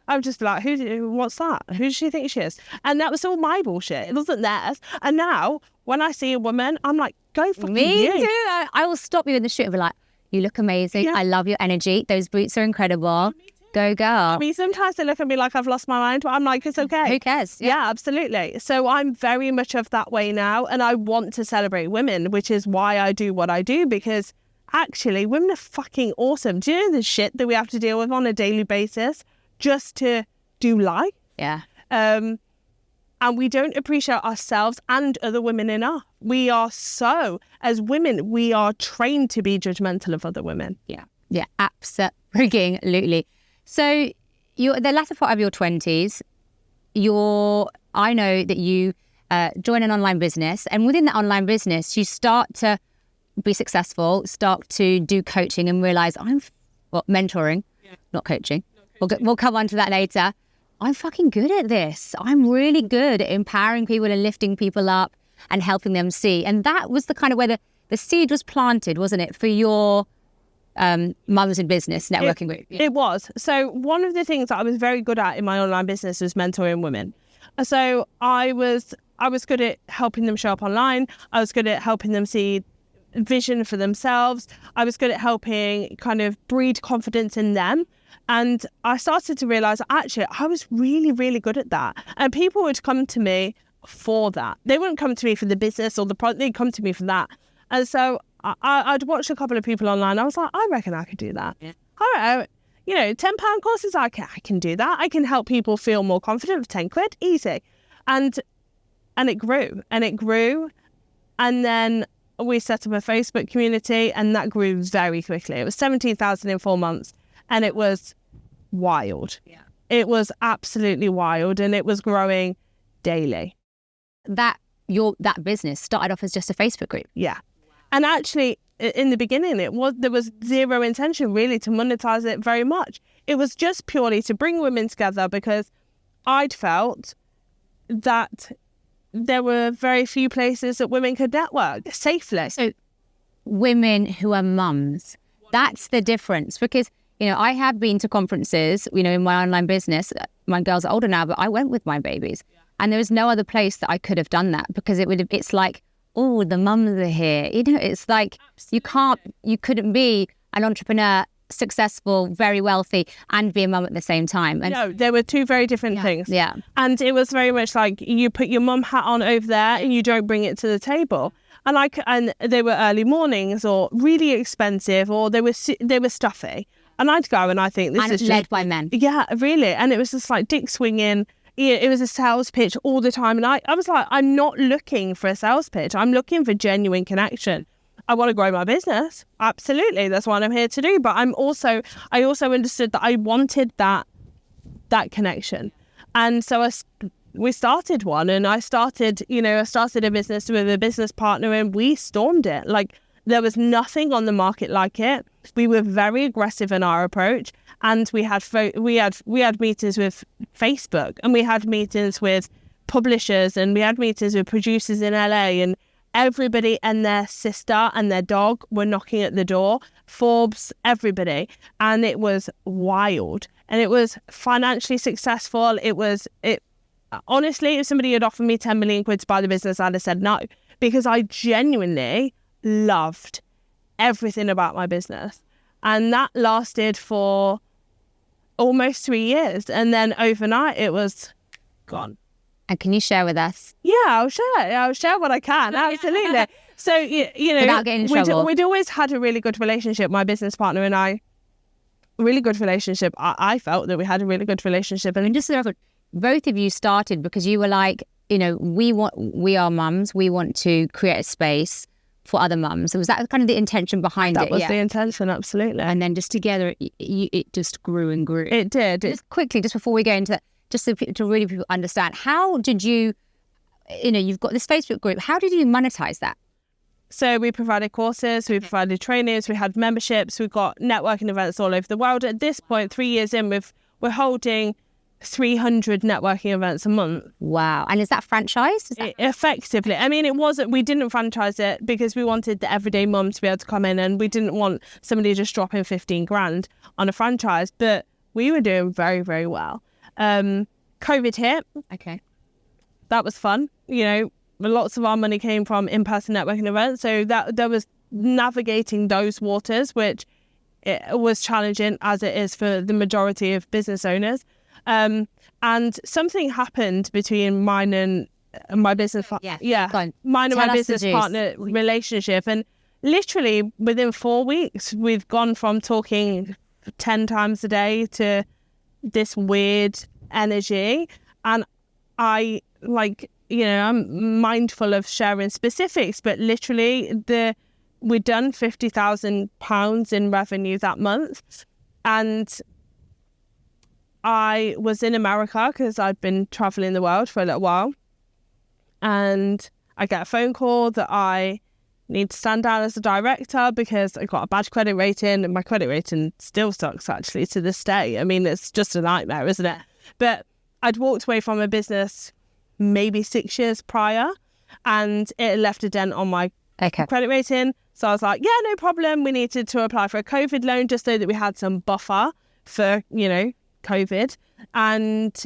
Speaker 2: I would just be like, what's that? Who does she think she is? And that was all my bullshit. It wasn't theirs. And now, when I see a woman, I'm like, go fucking
Speaker 1: Me
Speaker 2: you.
Speaker 1: too. I will stop you in the street and be like, you look amazing.
Speaker 2: Yeah.
Speaker 1: I love your energy. Those boots are incredible. Go, girl.
Speaker 2: I mean, sometimes they look at me like I've lost my mind, but I'm like, it's okay.
Speaker 1: Who cares?
Speaker 2: Yeah, absolutely. So I'm very much of that way now, and I want to celebrate women, which is why I do what I do, because actually women are fucking awesome. Do you know the shit that we have to deal with on a daily basis just to do life?
Speaker 1: Yeah.
Speaker 2: And we don't appreciate ourselves and other women enough. We are as women, we are trained to be judgmental of other women.
Speaker 1: Yeah. Yeah, absolutely. So you're the latter part of your 20s. I know that you join an online business, and within that online business, you start to be successful, start to do coaching and realize mentoring, not coaching. We'll come on to that later. I'm fucking good at this. I'm really good at empowering people and lifting people up and helping them see. And that was the kind of where the seed was planted, wasn't it, for your mums in business networking group? Yeah.
Speaker 2: It was. So one of the things that I was very good at in my online business was mentoring women. So I was good at helping them show up online. I was good at helping them see vision for themselves. I was good at helping kind of breed confidence in them. And I started to realize actually I was really, really good at that. And people would come to me for that. They wouldn't come to me for the business or the product. They'd come to me for that. And so I'd watched a couple of people online. I was like, I reckon I could do that. Yeah. All right. £10 courses, I can do that. I can help people feel more confident for 10 quid, easy. And it grew and it grew. And then we set up a Facebook community, and that grew very quickly. It was 17,000 in 4 months, and it was wild. Yeah. It was absolutely wild, and it was growing daily.
Speaker 1: That business started off as just a Facebook group.
Speaker 2: Yeah. And actually, in the beginning, there was zero intention really to monetize it very much. It was just purely to bring women together, because I'd felt that there were very few places that women could network safely.
Speaker 1: So women who are mums, that's the difference. Because, I have been to conferences, in my online business. My girls are older now, but I went with my babies. Yeah. And there was no other place that I could have done that, because it's like, oh, the mums are here. It's like you couldn't be an entrepreneur, successful, very wealthy, and be a mum at the same time. And
Speaker 2: no, there were two very different things.
Speaker 1: Yeah.
Speaker 2: And it was very much like you put your mum hat on over there and you don't bring it to the table. And they were early mornings or really expensive, or they were stuffy. And I'd go and I think this is
Speaker 1: led by men.
Speaker 2: Yeah, really. And it was just like dick swinging. It was a sales pitch all the time. And I was like, I'm not looking for a sales pitch. I'm looking for genuine connection. I want to grow my business. Absolutely. That's what I'm here to do. But I also understood that I wanted that connection. And so we started one, and I started a business with a business partner, and we stormed it. Like, there was nothing on the market like it. We were very aggressive in our approach, and we had meetings with Facebook, and we had meetings with publishers, and we had meetings with producers in LA, and everybody and their sister and their dog were knocking at the door. Forbes, everybody, and it was wild, and it was financially successful. Honestly, if somebody had offered me 10 million quid to buy the business, I'd have said no, because I genuinely loved everything about my business. And that lasted for almost 3 years. And then overnight it was gone.
Speaker 1: And can you share with us?
Speaker 2: Yeah, I'll share what I can. Absolutely. So,
Speaker 1: without getting in trouble.
Speaker 2: We'd always had a really good relationship, my business partner and I. Really good relationship. I felt that we had a really good relationship.
Speaker 1: And just so both of you started because you were like, we are mums. We want to create a space for other mums. So was that kind of the intention behind it?
Speaker 2: That was the intention, absolutely.
Speaker 1: And then just together, it just grew and grew.
Speaker 2: It did.
Speaker 1: Just quickly, just before we go into that, just so to really people understand, how did you, you've got this Facebook group. How did you monetize that?
Speaker 2: So we provided courses, we provided trainings, we had memberships, we've got networking events all over the world. At this point, 3 years in, we're holding 300 networking events a month.
Speaker 1: Wow. And is that franchised?
Speaker 2: Effectively. I mean, we didn't franchise it because we wanted the everyday mum to be able to come in, and we didn't want somebody just dropping 15 grand on a franchise, but we were doing very, very well. COVID hit.
Speaker 1: Okay.
Speaker 2: That was fun. Lots of our money came from in-person networking events. So that there was navigating those waters, which it was challenging as it is for the majority of business owners. And something happened between mine and my business partner. Mine and my business partner relationship. And literally within 4 weeks, we've gone from talking 10 times a day to this weird energy. And I'm mindful of sharing specifics, but literally we'd done £50,000 in revenue that month. And I was in America because I'd been traveling the world for a little while, and I get a phone call that I need to stand down as a director because I got a bad credit rating, and my credit rating still sucks actually to this day. I mean, it's just a nightmare, isn't it? But I'd walked away from a business maybe 6 years prior, and it left a dent on my credit rating. So I was like, yeah, no problem. We needed to apply for a COVID loan just so that we had some buffer for, COVID, and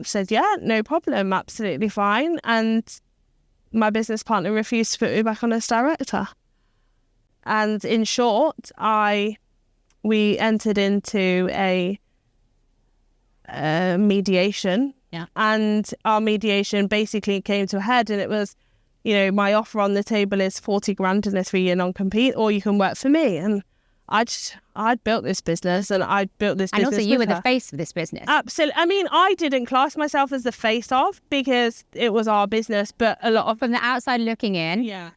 Speaker 2: said, yeah, no problem, absolutely fine. And my business partner refused to put me back on as director. And in short, we entered into a mediation.
Speaker 1: Yeah.
Speaker 2: And our mediation basically came to a head, and it was, my offer on the table is 40 grand in a 3-year non-compete, or you can work for me. And I'd built this business, and I'd built this business.
Speaker 1: And also you were the face of this business.
Speaker 2: Absolutely. I mean, I didn't class myself as the face of, because it was our business, but a lot of...
Speaker 1: From the outside looking in,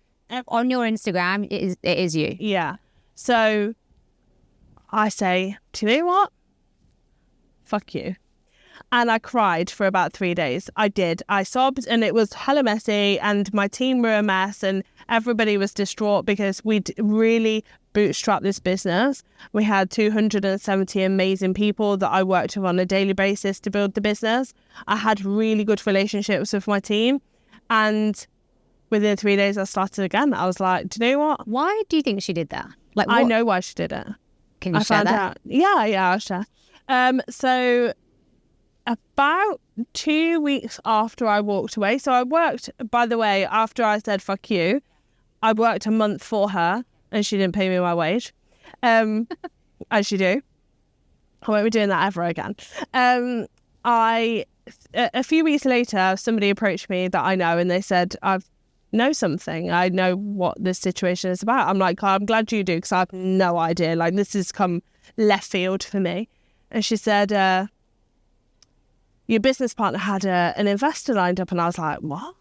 Speaker 1: on your Instagram, it is you.
Speaker 2: Yeah. So I say, do you know what? Fuck you. And I cried for about 3 days. I did. I sobbed, and it was hella messy, and my team were a mess, and everybody was distraught because we'd really bootstrapped this business. We had 270 amazing people that I worked with on a daily basis to build the business. I had really good relationships with my team, and within 3 days I started again. I was like, do you know what?
Speaker 1: Why do you think she did that? Like,
Speaker 2: I know why she did it.
Speaker 1: Can you share that?
Speaker 2: Out. Yeah, I'll share. So about 2 weeks after I walked away, so I worked, by the way, after I said fuck you, I worked a month for her, and she didn't pay me my wage, as you do. I won't be doing that ever again. A few weeks later, somebody approached me that I know, and they said, I know something. I know what this situation is about. I'm like, I'm glad you do, because I have no idea. Like, this has come left field for me. And she said, your business partner had an investor lined up. And I was like, what?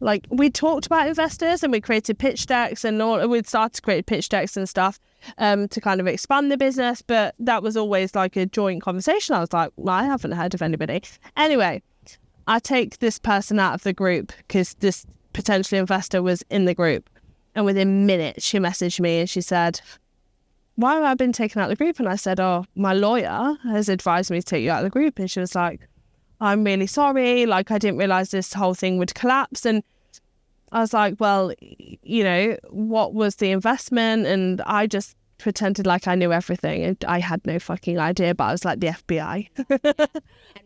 Speaker 2: Like, we talked about investors, and we created pitch decks, and we'd started to create pitch decks and stuff to kind of expand the business. But that was always like a joint conversation. I was like, well, I haven't heard of anybody. Anyway, I take this person out of the group because this potential investor was in the group. And within minutes, she messaged me and she said, why have I been taken out of the group? And I said, oh, my lawyer has advised me to take you out of the group. And she was like, I'm really sorry. Like, I didn't realize this whole thing would collapse. And I was like, well, what was the investment? And I just pretended like I knew everything. And I had no fucking idea, but I was like the FBI.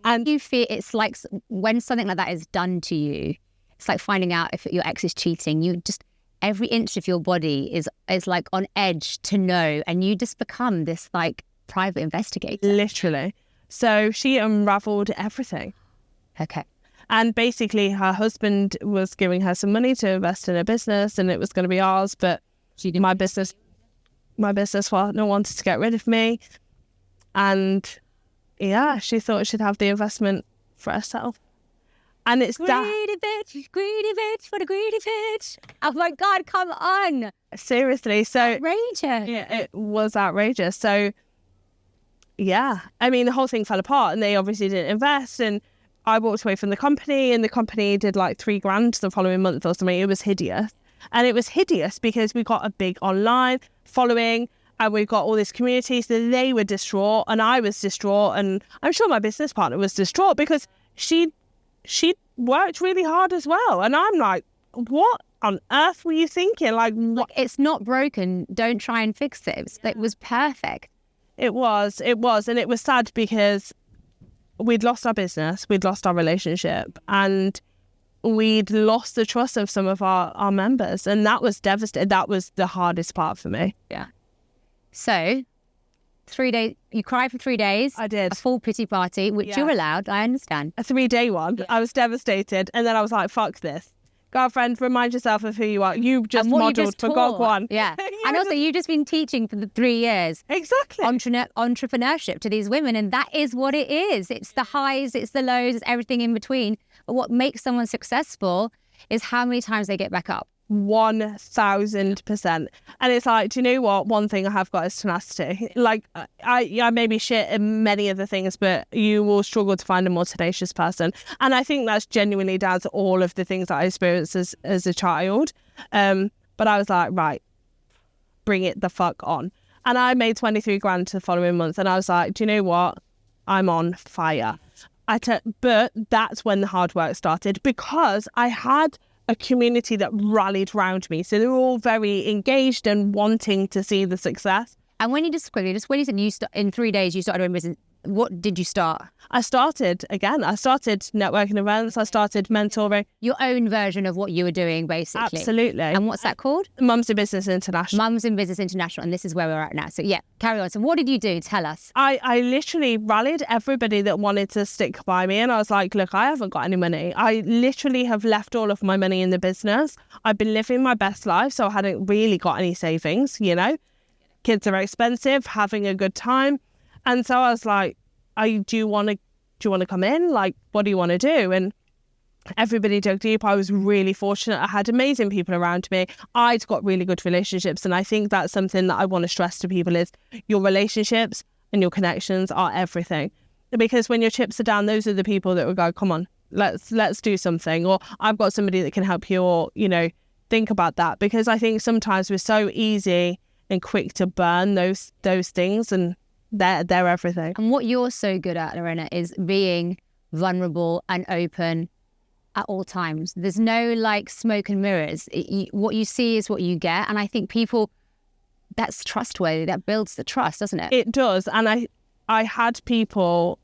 Speaker 1: And you feel it's like when something like that is done to you, it's like finding out if your ex is cheating. You just, every inch of your body is like on edge to know. And you just become this like private investigator.
Speaker 2: Literally. So she unraveled everything.
Speaker 1: Okay.
Speaker 2: And basically her husband was giving her some money to invest in a business, and it was going to be ours, but my business partner wanted to get rid of me. And yeah, she thought she'd have the investment for herself. And it's
Speaker 1: greedy bitch for the greedy bitch. Oh my God, come on.
Speaker 2: Seriously. So
Speaker 1: Outrageous.
Speaker 2: yeah, it was outrageous. So yeah, I mean, the whole thing fell apart and they obviously didn't invest. And I walked away from the company and the company did like $3,000 the following month or something. It was hideous. And it was hideous because we got a big online following and we got all this community. So they were distraught and I was distraught. And I'm sure my business partner was distraught because she worked really hard as well. And I'm like, what on earth were you thinking? Like, what?
Speaker 1: It's not broken. Don't try and fix it. It was perfect.
Speaker 2: It was. And it was sad because we'd lost our business, we'd lost our relationship, and we'd lost the trust of some of our members. And that was devastating. That was the hardest part for me.
Speaker 1: Yeah. So 3 days, you cried for 3 days.
Speaker 2: I did.
Speaker 1: A full pity party, which you're allowed. I understand.
Speaker 2: A 3-day one. Yeah. I was devastated. And then I was like, fuck this. Girlfriend, remind yourself of who you are. You just modelled for God one.
Speaker 1: Yeah. And also, you've just been teaching for the 3 years.
Speaker 2: Exactly.
Speaker 1: Entrepreneurship to these women. And that is what it is. It's the highs, it's the lows, it's everything in between. But what makes someone successful is how many times they get back up.
Speaker 2: 1000%. And it's like, do you know what? One thing I have got is tenacity. Like, I may be shit in many of the things, but you will struggle to find a more tenacious person. And I think that's genuinely down to all of the things that I experienced as a child. But I was like, right, bring it the fuck on. And I made $23,000 the following month. And I was like, do you know what? I'm on fire. But that's when the hard work started because I had a community that rallied around me. So they were all very engaged and wanting to see the success.
Speaker 1: And when you when you said in 3 days you started doing business, what did you start?
Speaker 2: I started networking events. I started mentoring.
Speaker 1: Your own version of what you were doing, basically.
Speaker 2: Absolutely.
Speaker 1: And what's that called?
Speaker 2: Mums in Business International.
Speaker 1: Mums in Business International. And this is where we're at now. So yeah, carry on. So what did you do? Tell us.
Speaker 2: I literally rallied everybody that wanted to stick by me. And I was like, look, I haven't got any money. I literally have left all of my money in the business. I've been living my best life. So I hadn't really got any savings, you know. Kids are expensive, having a good time. And so I was like, do you want to come in? Like, what do you want to do? And everybody dug deep. I was really fortunate. I had amazing people around me. I'd got really good relationships. And I think that's something that I want to stress to people is your relationships and your connections are everything. Because when your chips are down, those are the people that will go, come on, let's do something. Or I've got somebody that can help you, or, you know, think about that. Because I think sometimes we're so easy and quick to burn those things, and they're everything.
Speaker 1: And what you're so good at, Leona, is being vulnerable and open at all times. There's no like smoke and mirrors. What you see is what you get. And I think people, that's trustworthy. That builds the trust, doesn't it?
Speaker 2: It does. And I had people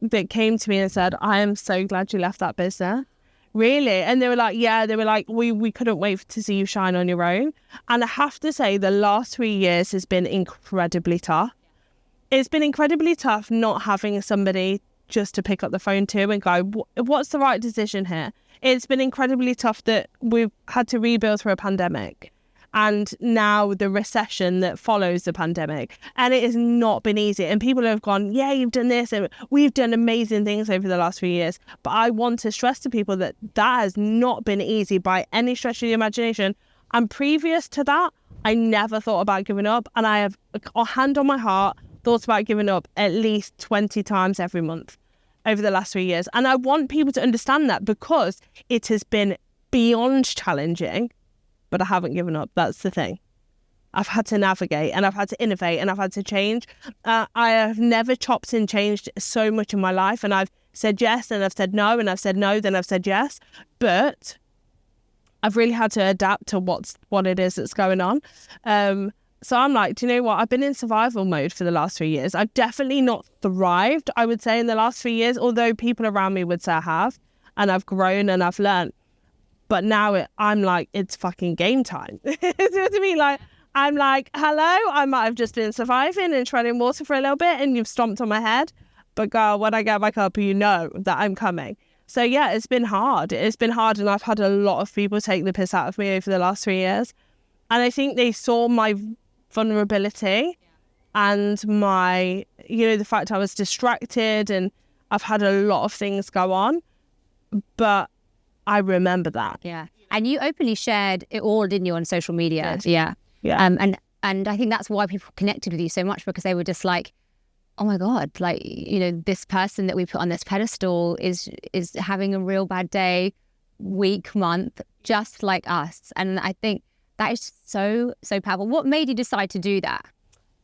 Speaker 2: that came to me and said, I am so glad you left that business. Really? And they were like, we couldn't wait to see you shine on your own. And I have to say, the last 3 years has been incredibly tough. It's been incredibly tough not having somebody just to pick up the phone to and go, what's the right decision here? It's been incredibly tough that we've had to rebuild through a pandemic. And now the recession that follows the pandemic. And it has not been easy. And people have gone, yeah, you've done this. And we've done amazing things over the last few years. But I want to stress to people that has not been easy by any stretch of the imagination. And previous to that, I never thought about giving up. And I have a hand on my heart, thought about giving up at least 20 times every month over the last 3 years. And I want people to understand that because it has been beyond challenging. But I haven't given up. That's the thing. I've had to navigate and I've had to innovate and I've had to change. I have never chopped and changed so much in my life. And I've said yes and I've said no and I've said no, then I've said yes. But I've really had to adapt to what it is that's going on. So I'm like, do you know what? I've been in survival mode for the last 3 years. I've definitely not thrived, I would say, in the last 3 years, although people around me would say I have. And I've grown and I've learned. But now I'm like, it's fucking game time. You know what I mean? Like, I'm like, hello, I might have just been surviving and treading water for a little bit and you've stomped on my head. But girl, when I get back up, you know that I'm coming. So yeah, it's been hard. It's been hard. And I've had a lot of people take the piss out of me over the last 3 years. And I think they saw my vulnerability and my, the fact I was distracted and I've had a lot of things go on. but I remember that.
Speaker 1: Yeah. And you openly shared it all, didn't you, on social media? Yeah. And I think that's why people connected with you so much, because they were just like, oh my God, like, you know, this person that we put on this pedestal is having a real bad day, week, month, just like us. And I think that is so powerful. What made you decide to do that?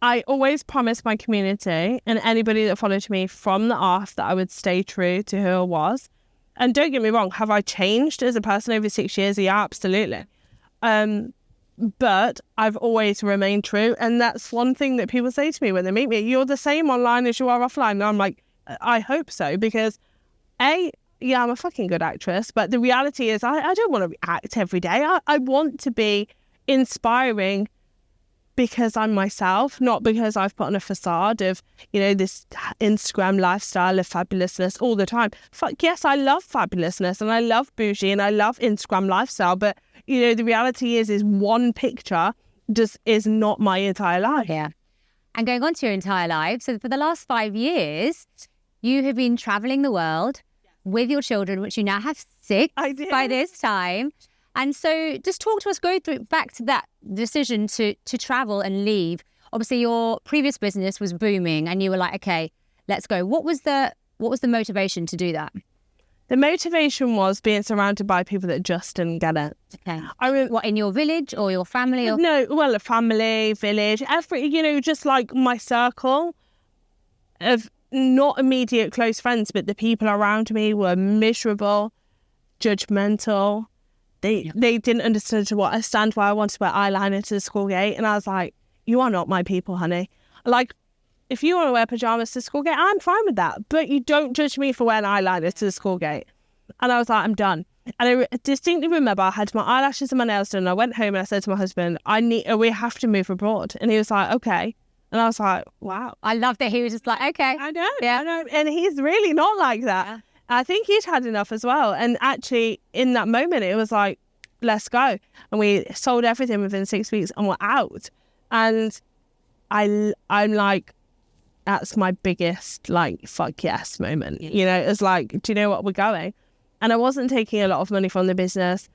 Speaker 2: I always promised my community and anybody that followed me from the off that I would stay true to who I was. And don't get me wrong, have I changed as a person over 6 years? Yeah, absolutely. But I've always remained true. And that's one thing that people say to me when they meet me. You're the same online as you are offline. And I'm like, I hope so. Because I'm a fucking good actress. But the reality is I don't want to act every day. I want to be inspiring because I'm myself, not because I've put on a facade of, you know, this Instagram lifestyle of fabulousness all the time. Fuck yes, I love fabulousness and I love bougie and I love Instagram lifestyle. But, you know, the reality is one picture just is not my entire life.
Speaker 1: Yeah. And going on to your entire life. So for the last 5 years, you have been traveling the world with your children, which you now have 6 by this time. And so just talk to us, go through back to that decision to travel and leave. Obviously, your previous business was booming and you were like, okay, let's go. What was the motivation to do that?
Speaker 2: The motivation was being surrounded by people that just didn't get it.
Speaker 1: Okay. What, in your village or your family? Or?
Speaker 2: No, well, a family, village, just like my circle of not immediate close friends, but the people around me were miserable, judgmental. They didn't understand why I wanted to wear eyeliner to the school gate. And I was like, you are not my people, honey. Like, if you want to wear pajamas to the school gate, I'm fine with that. But you don't judge me for wearing eyeliner to the school gate. And I was like, I'm done. And I distinctly remember I had my eyelashes and my nails done. And I went home and I said to my husband, we have to move abroad. And he was like, okay. And I was like, wow.
Speaker 1: I love that he was just like, okay.
Speaker 2: I know. And he's really not like that. Yeah. I think he'd had enough as well. And actually, in that moment, it was like, let's go. And we sold everything within 6 weeks and we're out. And I'm like, that's my biggest, like, fuck yes moment. Yeah. You know, it's like, do you know what, we're going? And I wasn't taking a lot of money from the business.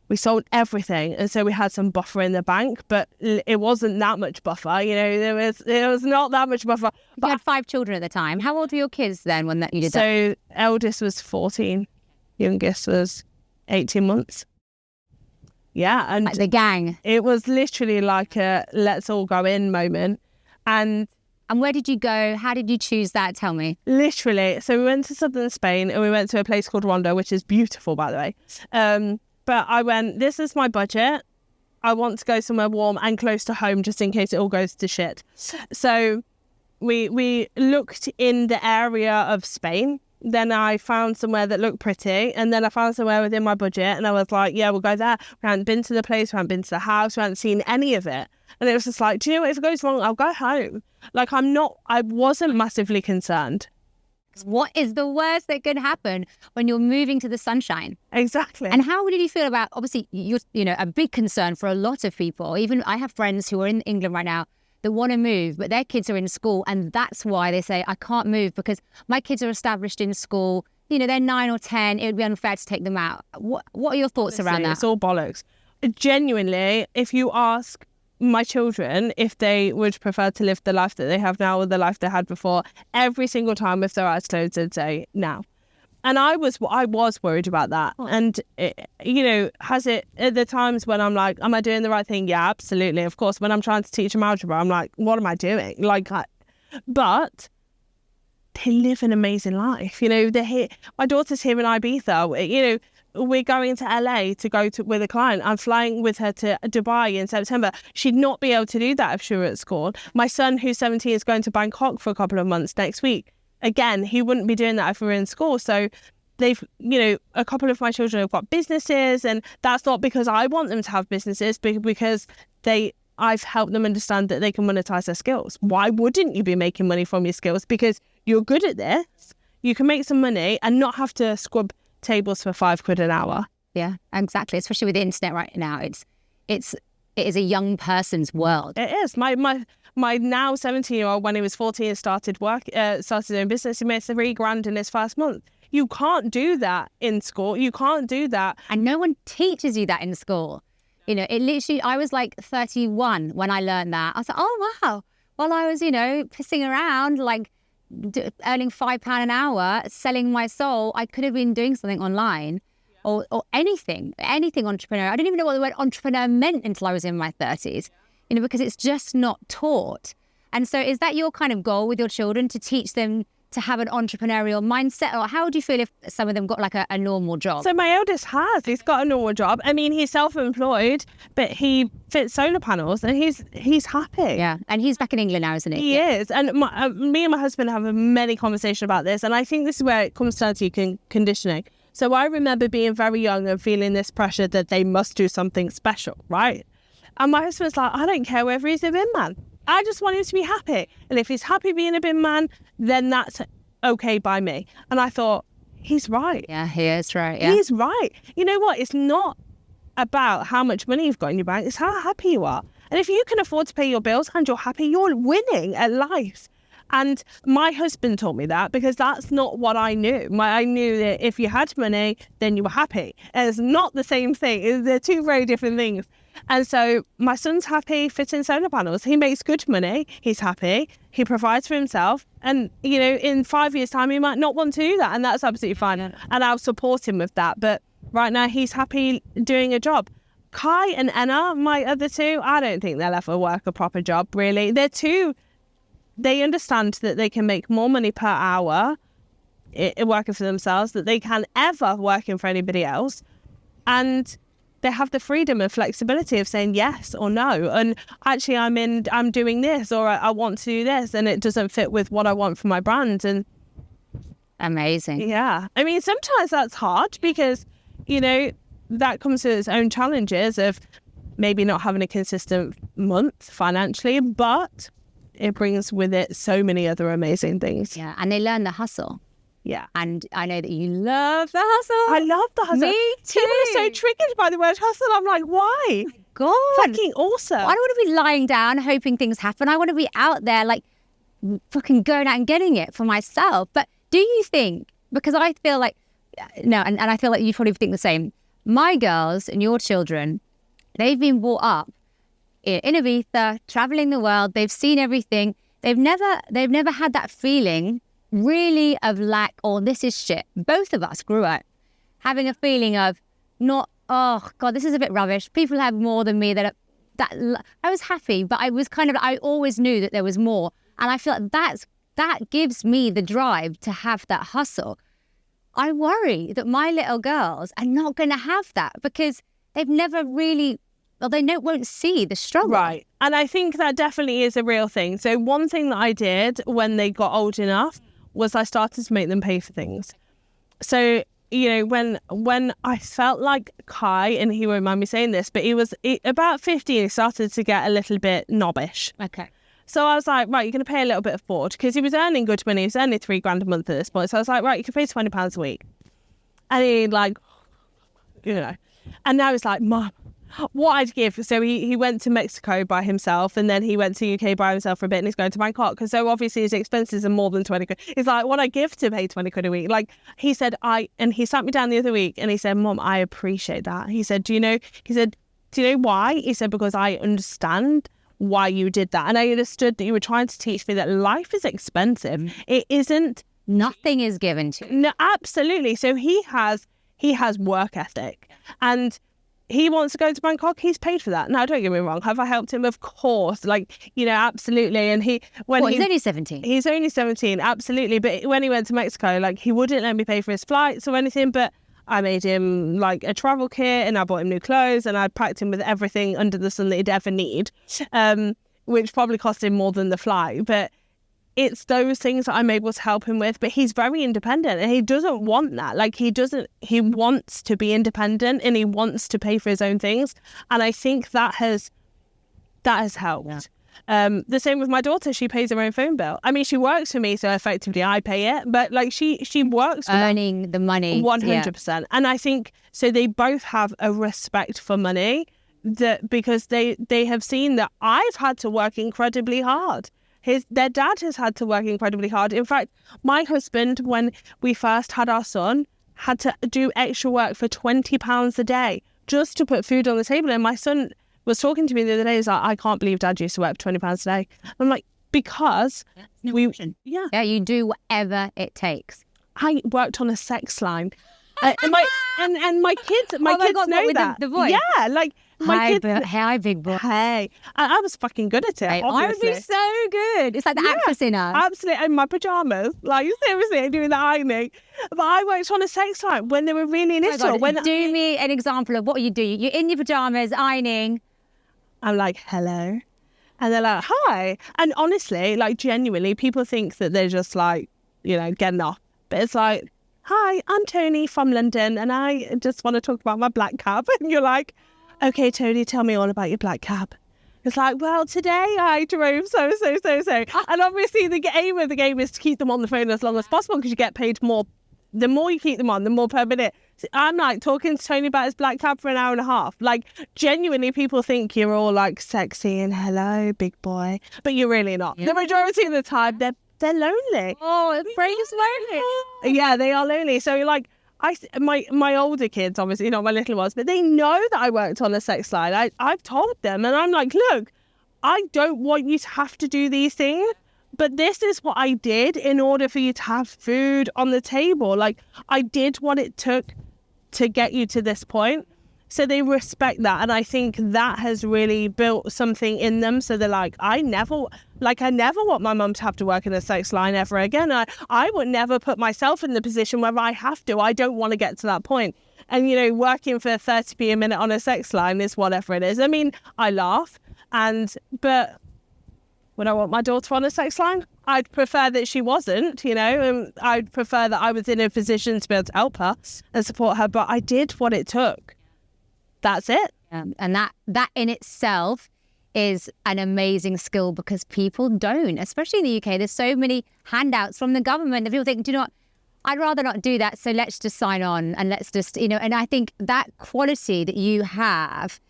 Speaker 2: We sold everything. And so we had some buffer in the bank, but it wasn't that much buffer. You know, there was not that much buffer.
Speaker 1: But you had 5 children at the time. How old were your kids then when you did that?
Speaker 2: So eldest was 14. Youngest was 18 months. Yeah. And
Speaker 1: like the gang.
Speaker 2: It was literally like a let's all go in moment. And
Speaker 1: where did you go? How did you choose that? Tell me.
Speaker 2: Literally. So we went to southern Spain and we went to a place called Ronda, which is beautiful, by the way. But I went, this is my budget. I want to go somewhere warm and close to home just in case it all goes to shit. So we looked in the area of Spain. Then I found somewhere that looked pretty. And then I found somewhere within my budget. And I was like, yeah, we'll go there. We hadn't been to the place. We hadn't been to the house. We hadn't seen any of it. And it was just like, do you know what? If it goes wrong, I'll go home. Like, I wasn't massively concerned.
Speaker 1: What is the worst that could happen when you're moving to the sunshine?
Speaker 2: Exactly.
Speaker 1: And how did you feel about, obviously, you're, you know, a big concern for a lot of people. Even I have friends who are in England right now that want to move, but their kids are in school. And that's why they say, I can't move because my kids are established in school. You know, they're 9 or 10. It would be unfair to take them out. What are your thoughts around that?
Speaker 2: It's all bollocks. Genuinely, if you ask my children if they would prefer to live the life that they have now or the life they had before, every single time with their eyes closed, they'd say now. And I was worried about that. Oh. And you know, has it at the times when I'm like, am I doing the right thing? Yeah, absolutely. Of course, when I'm trying to teach them algebra, I'm like, what am I doing? But they live an amazing life. You know, they're here. My daughter's here in Ibiza. You know, we're going to LA to go with a client. I'm flying with her to Dubai in September. She'd not be able to do that if she were at school. My son, who's 17, is going to Bangkok for a couple of months next week. Again, he wouldn't be doing that if we were in school. So they've, you know, a couple of my children have got businesses, and that's not because I want them to have businesses, but because I've helped them understand that they can monetize their skills. Why wouldn't you be making money from your skills? Because you're good at this. You can make some money and not have to scrub tables for £5 an hour.
Speaker 1: Yeah, exactly. Especially with the internet right now, it is a young person's world.
Speaker 2: It is. My now 17-year-old, when he was 14, started doing business. He made $3,000 in his first month. You can't do that in school. You can't do that.
Speaker 1: And no one teaches you that in school. You know, it literally, I was like 31 when I learned that. I was like, oh, wow. While I was, you know, pissing around, like earning £5 an hour, selling my soul, I could have been doing something online or anything entrepreneur. I didn't even know what the word entrepreneur meant until I was in my 30s, you know, because it's just not taught. And so is that your kind of goal with your children, to teach them to have an entrepreneurial mindset? Or how would you feel if some of them got like a normal job?
Speaker 2: So my eldest he's got a normal job. I mean, he's self-employed, but he fits solar panels and he's happy.
Speaker 1: Yeah, and he's back in England now, isn't he?
Speaker 2: He is. And me and my husband have a many conversations about this. And I think this is where it comes down to conditioning. So I remember being very young and feeling this pressure that they must do something special, right? And my husband's like, I don't care whether he's a bin man. I just want him to be happy. And if he's happy being a bin man, then that's okay by me. And I thought, he's right.
Speaker 1: Yeah, he is right. Yeah.
Speaker 2: He's right. You know what? It's not about how much money you've got in your bank. It's how happy you are. And if you can afford to pay your bills and you're happy, you're winning at life. And my husband taught me that, because that's not what I knew. I knew that if you had money, then you were happy. And it's not the same thing. They're two very different things. And so my son's happy fitting solar panels. He makes good money. He's happy. He provides for himself. And, you know, in 5 years' time, he might not want to do that. And that's absolutely fine. And I'll support him with that. But right now, he's happy doing a job. Kai and Anna, my other two, I don't think they'll ever work a proper job, really. They understand that they can make more money per hour working for themselves than they can ever working for anybody else. And they have the freedom and flexibility of saying yes or no. And actually, I'm doing this, or I want to do this, and it doesn't fit with what I want for my brand. And
Speaker 1: amazing.
Speaker 2: Yeah. I mean, sometimes that's hard because, you know, that comes with its own challenges of maybe not having a consistent month financially, but it brings with it so many other amazing things.
Speaker 1: Yeah. And they learn the hustle.
Speaker 2: Yeah.
Speaker 1: And I know that you love the hustle.
Speaker 2: I love the hustle.
Speaker 1: Me too.
Speaker 2: People are so triggered by the word hustle. I'm like, why?
Speaker 1: God.
Speaker 2: Fucking awesome.
Speaker 1: I don't want to be lying down hoping things happen. I want to be out there like fucking going out and getting it for myself. But do you think, because I feel like, no, and I feel like you probably think the same. My girls and your children, they've been brought up in Ibiza, traveling the world. They've seen everything. They've never had that feeling really of lack, or this is shit. Both of us grew up having a feeling of not, oh God, this is a bit rubbish. People have more than me. That I was happy, but I was I always knew that there was more. And I feel like that gives me the drive to have that hustle. I worry that my little girls are not going to have that because they've never really, well, they won't see the struggle.
Speaker 2: Right. And I think that definitely is a real thing. So one thing that I did when they got old enough was I started to make them pay for things. So, you know, when I felt like Kai, and he won't mind me saying this, but about 15, he started to get a little bit knobbish.
Speaker 1: Okay.
Speaker 2: So I was like, right, you're going to pay a little bit of board, because he was earning good money. He was earning $3,000 a month at this point. So I was like, right, you can pay £20 a week. And he like, you know, and now he's like, Mom, what I'd give. So he went to Mexico by himself, and then he went to UK by himself for a bit, and he's going to Bangkok. Because so obviously his expenses are more than 20 quid. He's like, what I give to pay 20 quid a week. Like he said, and he sat me down the other week and he said, Mom, I appreciate that. He said, do you know why? He said, because I understand why you did that. And I understood that you were trying to teach me that life is expensive. It isn't.
Speaker 1: Nothing is given to you.
Speaker 2: No, absolutely. So he has work ethic, and he wants to go to Bangkok. He's paid for that. Now, don't get me wrong. Have I helped him? Of course. Like, you know, absolutely. And he's
Speaker 1: only 17.
Speaker 2: He's only 17, absolutely. But when he went to Mexico, like, he wouldn't let me pay for his flights or anything. But I made him like a travel kit, and I bought him new clothes, and I packed him with everything under the sun that he'd ever need, which probably cost him more than the flight. But it's those things that I'm able to help him with. But he's very independent, and he doesn't want that. Like, he wants to be independent, and he wants to pay for his own things. And I think that has helped. Yeah. The same with my daughter. She pays her own phone bill. I mean, she works for me, so effectively I pay it. But like she works for
Speaker 1: earning the money
Speaker 2: 100%. Yeah. And I think so. They both have a respect for money, that because they have seen that I've had to work incredibly hard Their dad has had to work incredibly hard. In fact, my husband, when we first had our son, had to do extra work for £20 a day just to put food on the table. And my son was talking to me the other day. He's like, I can't believe Dad used to work for £20 a day. I'm like, because
Speaker 1: yeah, you do whatever it takes.
Speaker 2: I worked on a sex line. And my kids know that.
Speaker 1: The voice.
Speaker 2: Yeah, like my kids.
Speaker 1: Hi, big boy.
Speaker 2: Hey, I was fucking good at it.
Speaker 1: Hey, I would be so good. It's like the actress in us.
Speaker 2: Absolutely, in my pajamas, like seriously, doing the ironing. But I worked on a sex line when they were really little.
Speaker 1: Do me an example of what you do. You're in your pajamas ironing.
Speaker 2: I'm like, hello, and they're like, hi. And honestly, like genuinely, people think that they're just like, getting off, but it's like, hi, I'm Tony from London, and I just want to talk about my black cab. And you're like, okay, Tony, tell me all about your black cab. It's like, well, today I drove so. And obviously the aim of the game is to keep them on the phone as long as possible because you get paid more. The more you keep them on, the more per minute. So I'm like talking to Tony about his black cab for an hour and a half. Like, genuinely, people think you're all like sexy and hello, big boy. But you're really not. Yeah. The majority of the time, they're lonely.
Speaker 1: Oh, the brain is lonely.
Speaker 2: Yeah, they are lonely. So like, my older kids, obviously not my little ones, but they know that I worked on a sex line. I've told them, and I'm like, look, I don't want you to have to do these things, but this is what I did in order for you to have food on the table. Like, I did what it took to get you to this point. So they respect that. And I think that has really built something in them. So they're like, I never want my mum to have to work in a sex line ever again. I would never put myself in the position where I have to. I don't want to get to that point. And, working for 30p a minute on a sex line is whatever it is. I mean, I laugh. But would I want my daughter on a sex line? I'd prefer that she wasn't, and I'd prefer that I was in a position to be able to help her and support her. But I did what it took. That's it.
Speaker 1: And that in itself is an amazing skill because people don't, especially in the UK. There's so many handouts from the government that people think, do you know what? I'd rather not do that. So let's just sign on and let's just, and I think that quality that you have,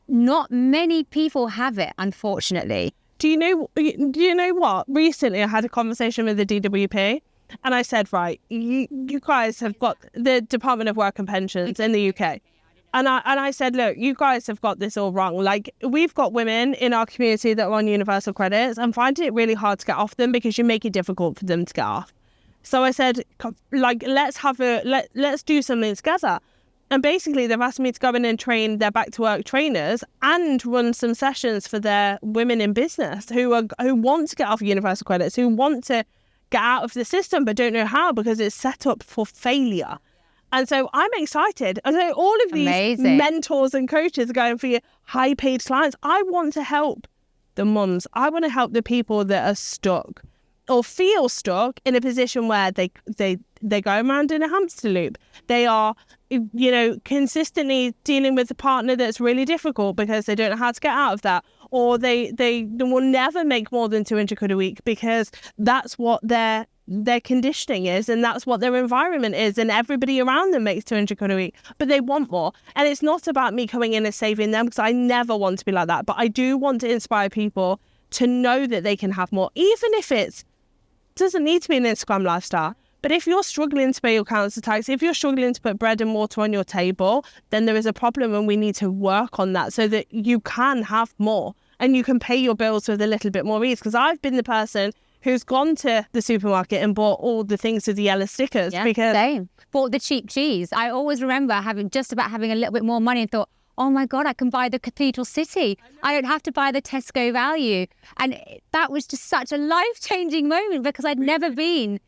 Speaker 1: not many people have it, unfortunately.
Speaker 2: Do you know what? Recently, I had a conversation with the DWP and I said, right, you guys have got the Department of Work and Pensions in the UK. And I said, look, you guys have got this all wrong. Like, we've got women in our community that are on universal credits and finding it really hard to get off them because you make it difficult for them to get off. So I said, like, let's do something together. And basically, they've asked me to go in and train their back to work trainers and run some sessions for their women in business who want to get off universal credits, who want to get out of the system but don't know how because it's set up for failure. And so I'm excited. And so all of these mentors and coaches are going for your high paid clients. I want to help the mums. I want to help the people that are stuck or feel stuck in a position where they go around in a hamster loop. They are, consistently dealing with a partner that's really difficult because they don't know how to get out of that. Or they will never make more than 200 quid a week because that's what their conditioning is and that's what their environment is, and everybody around them makes 200 quid a week, but they want more. And it's not about me coming in and saving them because I never want to be like that, but I do want to inspire people to know that they can have more, even if it doesn't need to be an Instagram lifestyle. But if you're struggling to pay your council tax, if you're struggling to put bread and water on your table, then there is a problem and we need to work on that so that you can have more and you can pay your bills with a little bit more ease. Because I've been the person who's gone to the supermarket and bought all the things with the yellow stickers.
Speaker 1: Yeah,
Speaker 2: because
Speaker 1: same. Bought the cheap cheese. I always remember having a little bit more money and thought, oh my God, I can buy the Cathedral City. I don't have to buy the Tesco value. And that was just such a life-changing moment because I'd never been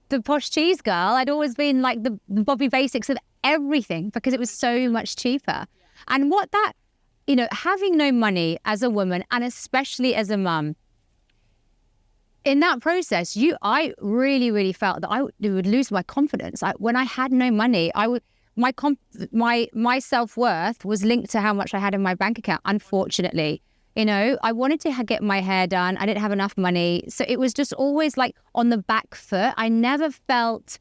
Speaker 1: the posh cheese girl. I'd always been like the Bobby Basics of everything because it was so much cheaper. And what that, having no money as a woman and especially as a mum, in that process, I really, really felt that I would lose my confidence. When I had no money, my self-worth was linked to how much I had in my bank account, unfortunately. I wanted to get my hair done. I didn't have enough money. So it was just always like on the back foot. I never felt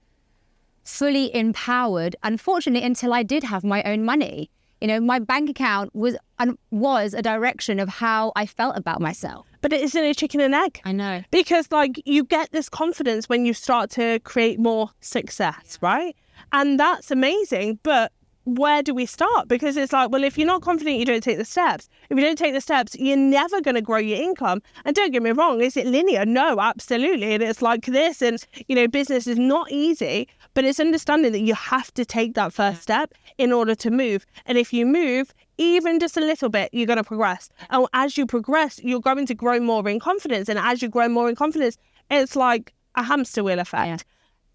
Speaker 1: fully empowered, unfortunately, until I did have my own money. My bank account was a direction of how I felt about myself.
Speaker 2: But it isn't a chicken and egg.
Speaker 1: I know.
Speaker 2: Because you get this confidence when you start to create more success, right? And that's amazing. But where do we start? Because it's like, well, if you're not confident, you don't take the steps. If you don't take the steps, you're never going to grow your income. And don't get me wrong, is it linear? No, absolutely. And it's like this. And, business is not easy, but it's understanding that you have to take that first step in order to move. And if you move, even just a little bit, you're going to progress. And as you progress, you're going to grow more in confidence. And as you grow more in confidence, it's like a hamster wheel effect.
Speaker 1: Yeah.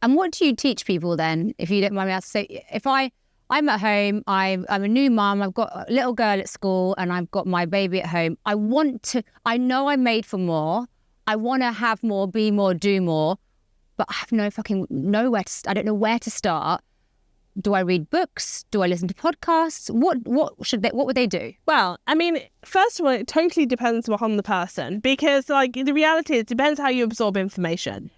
Speaker 1: And what do you teach people then, if you don't mind me asking? So if I'm at home, I'm a new mum, I've got a little girl at school and I've got my baby at home. I know I'm made for more. I want to have more, be more, do more, but I have I don't know where to start. Do I read books? Do I listen to podcasts? What would they do?
Speaker 2: Well, I mean, first of all, it totally depends on the person, because the reality is it depends how you absorb information.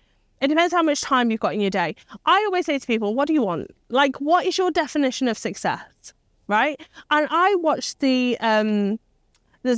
Speaker 2: It depends how much time you've got in your day. I always say to people, what do you want? What is your definition of success, right? And I watched there's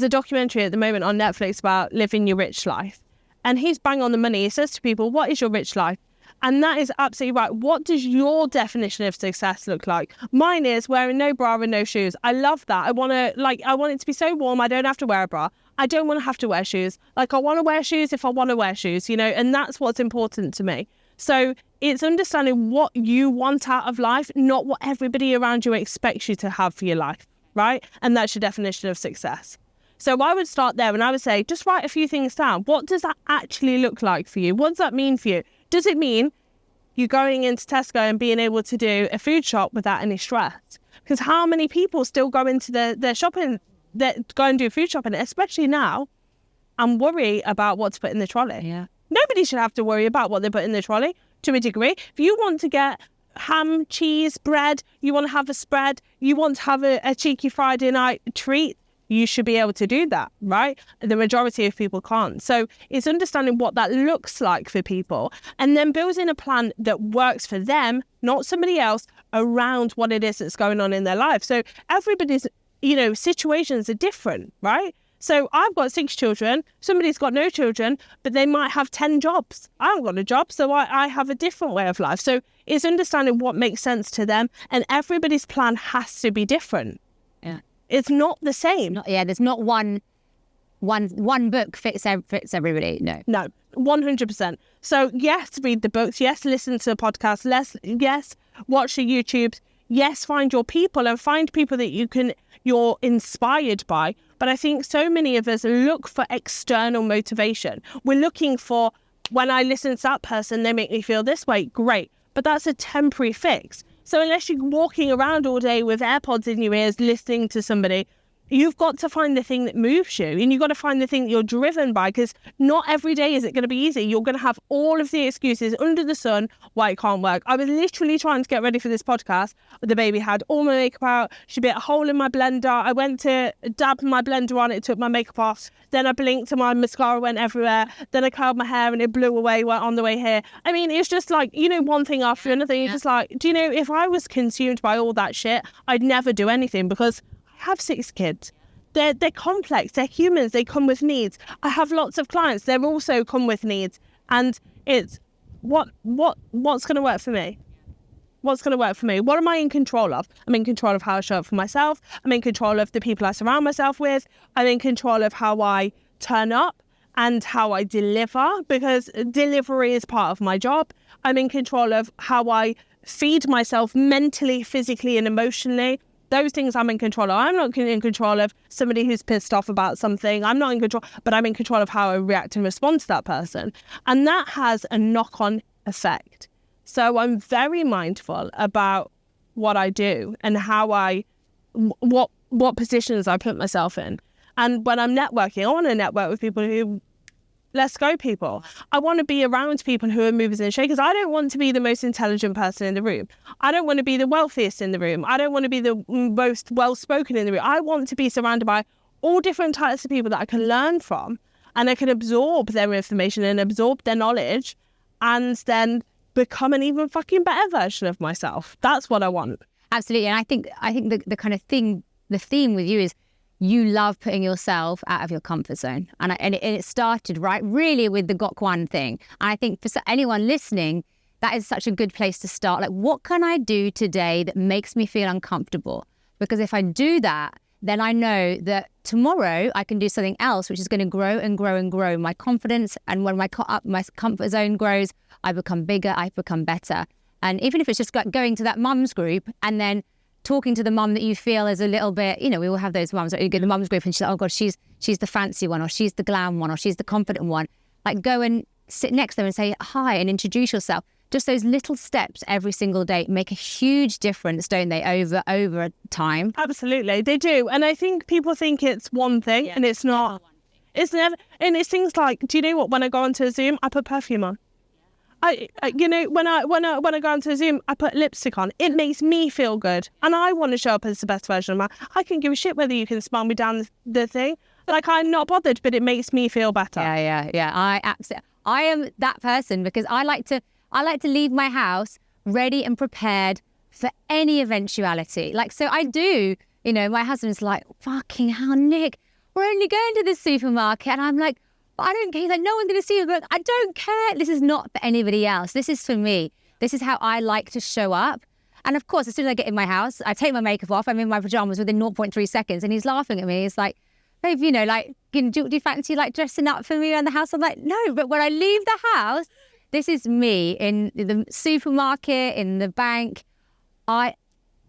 Speaker 2: a documentary at the moment on Netflix about living your rich life. And he's bang on the money. He says to people, what is your rich life? And that is absolutely right. What does your definition of success look like? Mine is wearing no bra and no shoes. I love that. I want it to be so warm I don't have to wear a bra. I don't want to have to wear shoes. I want to wear shoes if I want to wear shoes, and that's what's important to me. So it's understanding what you want out of life, not what everybody around you expects you to have for your life, right? And that's your definition of success. So I would start there and I would say, just write a few things down. What does that actually look like for you? What does that mean for you? Does it mean you going into Tesco and being able to do a food shop without any stress? Because how many people still go into their shopping, that go and do food shopping, especially now, and worry about what to put in the trolley?
Speaker 1: Yeah.
Speaker 2: Nobody should have to worry about what they put in the trolley to a degree. If you want to get ham, cheese, bread, you want to have a spread, you want to have a cheeky Friday night treat, you should be able to do that, right? The majority of people can't. So it's understanding what that looks like for people and then building a plan that works for them, not somebody else, around what it is that's going on in their life. So everybody's, situations are different, right? So I've got 6 children, somebody's got no children, but they might have 10 jobs. I haven't got a job, so I have a different way of life. So it's understanding what makes sense to them, and everybody's plan has to be different.
Speaker 1: Yeah.
Speaker 2: It's not the same.
Speaker 1: There's not one book fits everybody. No,
Speaker 2: 100%. So yes, read the books. Yes, listen to the podcast. Yes, watch the YouTubes. Yes, find your people and find people that you're inspired by. But I think so many of us look for external motivation. We're looking for, when I listen to that person, they make me feel this way. Great. But that's a temporary fix. So unless you're walking around all day with AirPods in your ears, listening to somebody, you've got to find the thing that moves you, and you've got to find the thing that you're driven by, because not every day is it going to be easy. You're going to have all of the excuses under the sun why it can't work. I was literally trying to get ready for this podcast. The baby had all my makeup out. She bit a hole in my blender. I went to dab my blender on. It took my makeup off. Then I blinked and my mascara went everywhere. Then I curled my hair and it blew away on the way here. I mean, it's just like, one thing after another. You're just like, if I was consumed by all that shit, I'd never do anything, because I have 6 kids. They're complex. They're humans. They come with needs. I have lots of clients. They're also come with needs. And it's what's going to work for me? What's going to work for me? What am I in control of? I'm in control of how I show up for myself. I'm in control of the people I surround myself with. I'm in control of how I turn up and how I deliver, because delivery is part of my job. I'm in control of how I feed myself mentally, physically, and emotionally. Those things I'm in control of. I'm not in control of somebody who's pissed off about something. I'm not in control, but I'm in control of how I react and respond to that person. And that has a knock-on effect. So I'm very mindful about what I do and how what positions I put myself in. And when I'm networking, I want to network with people who, let's go people. I want to be around people who are movers and shakers. I don't want to be the most intelligent person in the room. I don't want to be the wealthiest in the room. I don't want to be the most well-spoken in the room. I want to be surrounded by all different types of people that I can learn from, and I can absorb their information and absorb their knowledge, and then become an even fucking better version of myself. That's what I want.
Speaker 1: Absolutely. And I think the kind of thing the theme with you is you love putting yourself out of your comfort zone. And it started, right, really with the Gokwan thing. And I think for anyone listening, that is such a good place to start. Like, what can I do today that makes me feel uncomfortable? Because if I do that, then I know that tomorrow I can do something else, which is going to grow and grow and grow my confidence. And when my comfort zone grows, I become bigger, I become better. And even if it's just like going to that mum's group and then talking to the mum that you feel is a little bit, you know, we all have those mums. Like you go to the mum's group and she's like, oh God, she's the fancy one, or she's the glam one, or she's the confident one. Like, go and sit next to them and say hi and introduce yourself. Just those little steps every single day make a huge difference, don't they, over time? Absolutely, they do. And I think people think it's one thing, and it's not. It's never. And it's things like, do you know what? When I go onto a Zoom, I put perfume on. You know, when I go onto a Zoom, I put lipstick on. It makes me feel good, and I want to show up as the best version of myself. I can give a shit whether you can smile me down the thing. Like, I'm not bothered, but it makes me feel better. Yeah. I am that person, because I like to leave my house ready and prepared for any eventuality. Like, so I do, you know, my husband's like, fucking hell, Nick, we're only going to the supermarket. And I'm like, but I don't care. He's like, no one's going to see you. But I don't care. This is not for anybody else. This is for me. This is how I like to show up. And of course, as soon as I get in my house, I take my makeup off. I'm in my pajamas within 0.3 seconds. And he's laughing at me. He's like, babe, you know, like, do you fancy like dressing up for me around the house? I'm like, no, but when I leave the house, this is me in the supermarket, in the bank. And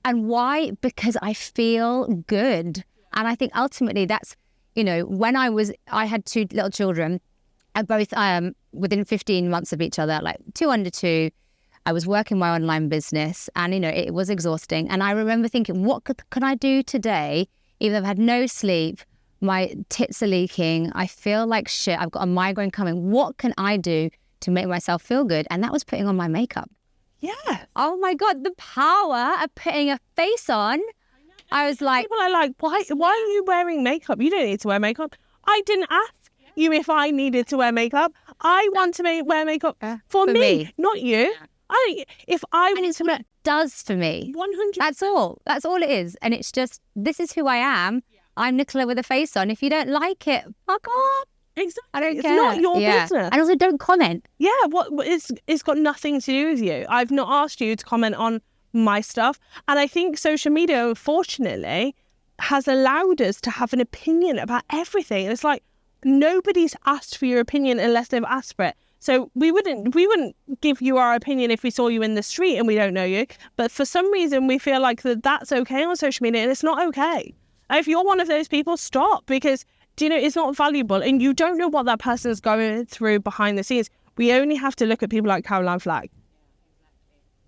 Speaker 1: why? Because I feel good. And I think ultimately that's, you know, when I had two little children, and both within 15 months of each other, like 2 under 2, I was working my online business, and, you know, it was exhausting. And I remember thinking, what could I do today? Even though I've had no sleep, my tits are leaking, I feel like shit, I've got a migraine coming. What can I do to make myself feel good? And that was putting on my makeup. Yeah. Oh my God, the power of putting a face on. I was like, people are like, why are you wearing makeup? You don't need to wear makeup. I didn't ask you if I needed to wear makeup. I want to wear makeup for me, not you. It's what it does for me. 100%. That's all it is. And it's just, this is who I am. I'm Nicola with a face on. If you don't like it, fuck off. Exactly. I don't care. It's not your business. And also, don't comment. Yeah, it's got nothing to do with you. I've not asked you to comment on my stuff. And I think social media, unfortunately, has allowed us to have an opinion about everything. It's like, nobody's asked for your opinion unless they've asked for it. So we wouldn't give you our opinion if we saw you in the street and we don't know you. But for some reason, we feel like that's okay on social media, and it's not okay. If you're one of those people, stop, because, do you know, it's not valuable, and you don't know what that person's going through behind the scenes. We only have to look at people like Caroline Flack.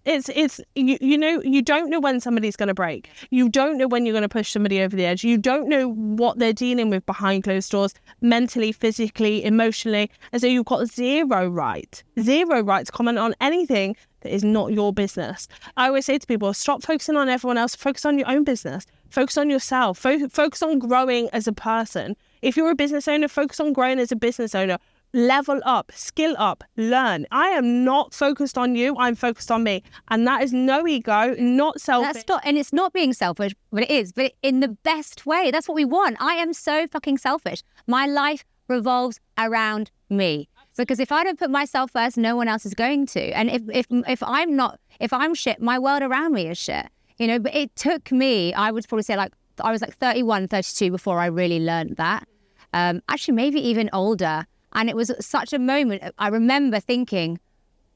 Speaker 1: It's you know, you don't know when somebody's going to break. You don't know when you're going to push somebody over the edge. You don't know what they're dealing with behind closed doors, mentally, physically, emotionally. And so you've got zero right to comment on anything that is not your business. I always say to people, stop focusing on everyone else. Focus on your own business. Focus on yourself. Focus on growing as a person. If you're a business owner, focus on growing as a business owner. Level up, skill up, learn. I am not focused on you. I'm focused on me. And that is no ego, not selfish. And it's not being selfish, but it is. But in the best way. That's what we want. I am so fucking selfish. My life revolves around me. Because if I don't put myself first, no one else is going to. And if I'm shit, my world around me is shit. You know, but it took me, I would probably say, like, I was like 31, 32 before I really learned that. Actually, maybe even older. And it was such a moment. I remember thinking,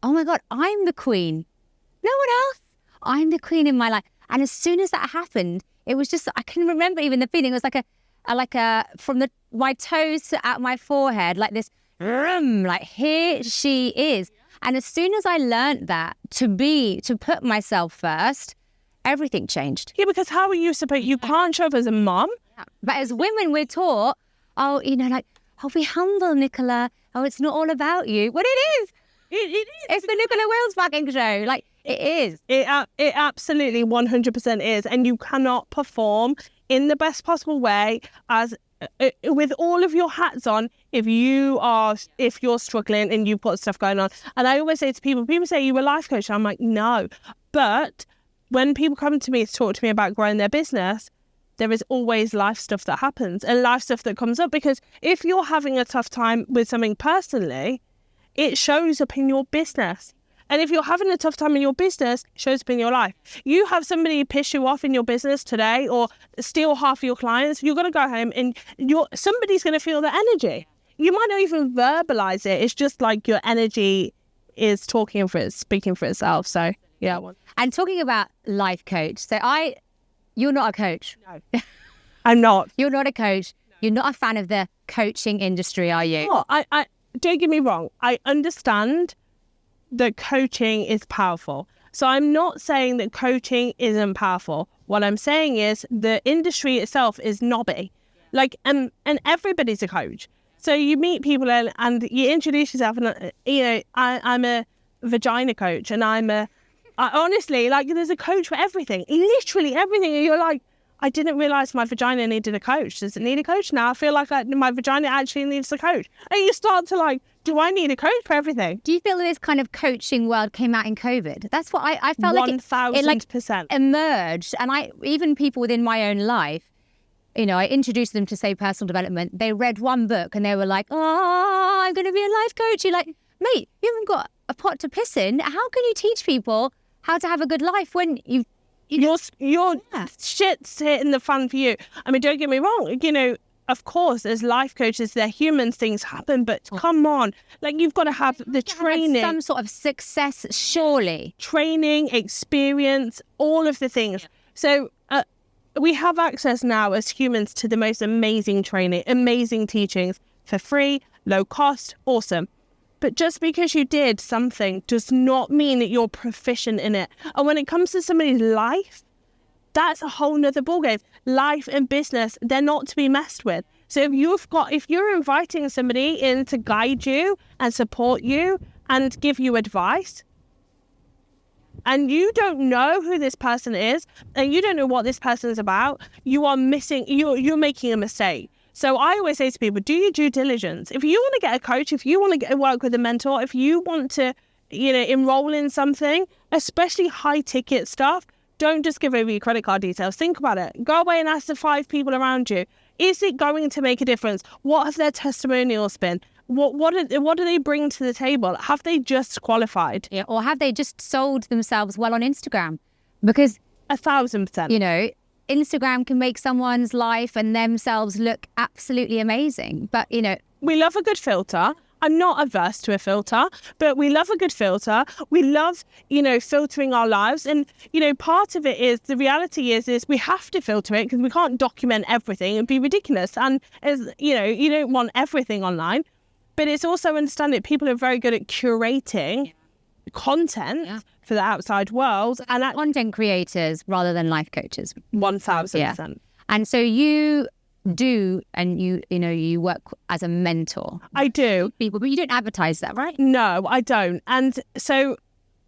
Speaker 1: oh my God, I'm the queen. No one else. I'm the queen in my life. And as soon as that happened, it was just, I can remember even the feeling. It was like a from my toes to out my forehead, like this, like, here she is. And as soon as I learned that, to put myself first, everything changed. Yeah, because how are you supposed, you can't show up as a mom. But as women, we're taught, oh, you know, like, oh, be humble, Nicola. Oh, it's not all about you. Well, it is. It is. It's the Nicola Wills fucking show. Like, it is. It absolutely 100% is. And you cannot perform in the best possible way as with all of your hats on if you're struggling and you've got stuff going on. And I always say to people say, you a life coach? I'm like, no. But when people come to me to talk to me about growing their business,
Speaker 2: there is always life stuff that happens and life stuff that comes up, because if you're having a tough time with something personally, it shows up in your business. And if you're having a tough time in your business, it shows up in your life. You have somebody piss you off in your business today or steal half of your clients, you're going to go home and somebody's going to feel the energy. You might not even verbalize it. It's just like your energy is speaking for itself. So, yeah.
Speaker 1: And talking about life coach. So you're not a coach.
Speaker 2: No, I'm not.
Speaker 1: You're not a coach. No. You're not a fan of the coaching industry, are you?
Speaker 2: Oh, I don't get me wrong. I understand that coaching is powerful. So I'm not saying that coaching isn't powerful. What I'm saying is the industry itself is knobby. Like, and everybody's a coach. So you meet people and you introduce yourself and, I'm a vagina coach and honestly, like, there's a coach for everything, literally everything. And you're like, I didn't realize my vagina needed a coach. Does it need a coach now? I feel like my vagina actually needs a coach. And you start to like, do I need a coach for everything?
Speaker 1: Do you feel this kind of coaching world came out in COVID? That's what I felt
Speaker 2: 1,000%.
Speaker 1: It like emerged. And even people within my own life, I introduced them to, say, personal development. They read one book and they were like, oh, I'm going to be a life coach. You're like, mate, you haven't got a pot to piss in. How can you teach people how to have a good life when your shit's hitting the fan for you? I mean, don't get me wrong. Of course, as life coaches, they're humans, things happen, but come on. Like, you've got to have the training. Some sort of success, surely.
Speaker 2: Training, experience, all of the things. Yeah. So we have access now as humans to the most amazing training, amazing teachings for free, low cost, awesome. But just because you did something does not mean that you're proficient in it. And when it comes to somebody's life, that's a whole nother ballgame. Life and business, they're not to be messed with. So if you're inviting somebody in to guide you and support you and give you advice, and you don't know who this person is, and you don't know what this person is about, you're making a mistake. So I always say to people, do your due diligence. If you want to get a coach, if you want to work with a mentor, if you want to, enroll in something, especially high ticket stuff, don't just give over your credit card details. Think about it. Go away and ask the 5 people around you. Is it going to make a difference? What have their testimonials been? What do they bring to the table? Have they just qualified?
Speaker 1: Yeah, or have they just sold themselves well on Instagram? Because
Speaker 2: 1,000%.
Speaker 1: Instagram can make someone's life and themselves look absolutely amazing. But,
Speaker 2: we love a good filter. I'm not averse to a filter, but we love a good filter. We love, filtering our lives. And, part of it is, the reality is we have to filter it because we can't document everything. It'd be ridiculous. And, you don't want everything online. But it's also understanding people are very good at curating content for the outside world. And
Speaker 1: content creators rather than life coaches.
Speaker 2: 1,000%.
Speaker 1: Yeah. And so you do, and you work as a mentor.
Speaker 2: I do.
Speaker 1: People, but you don't advertise that, right?
Speaker 2: No, I don't. And so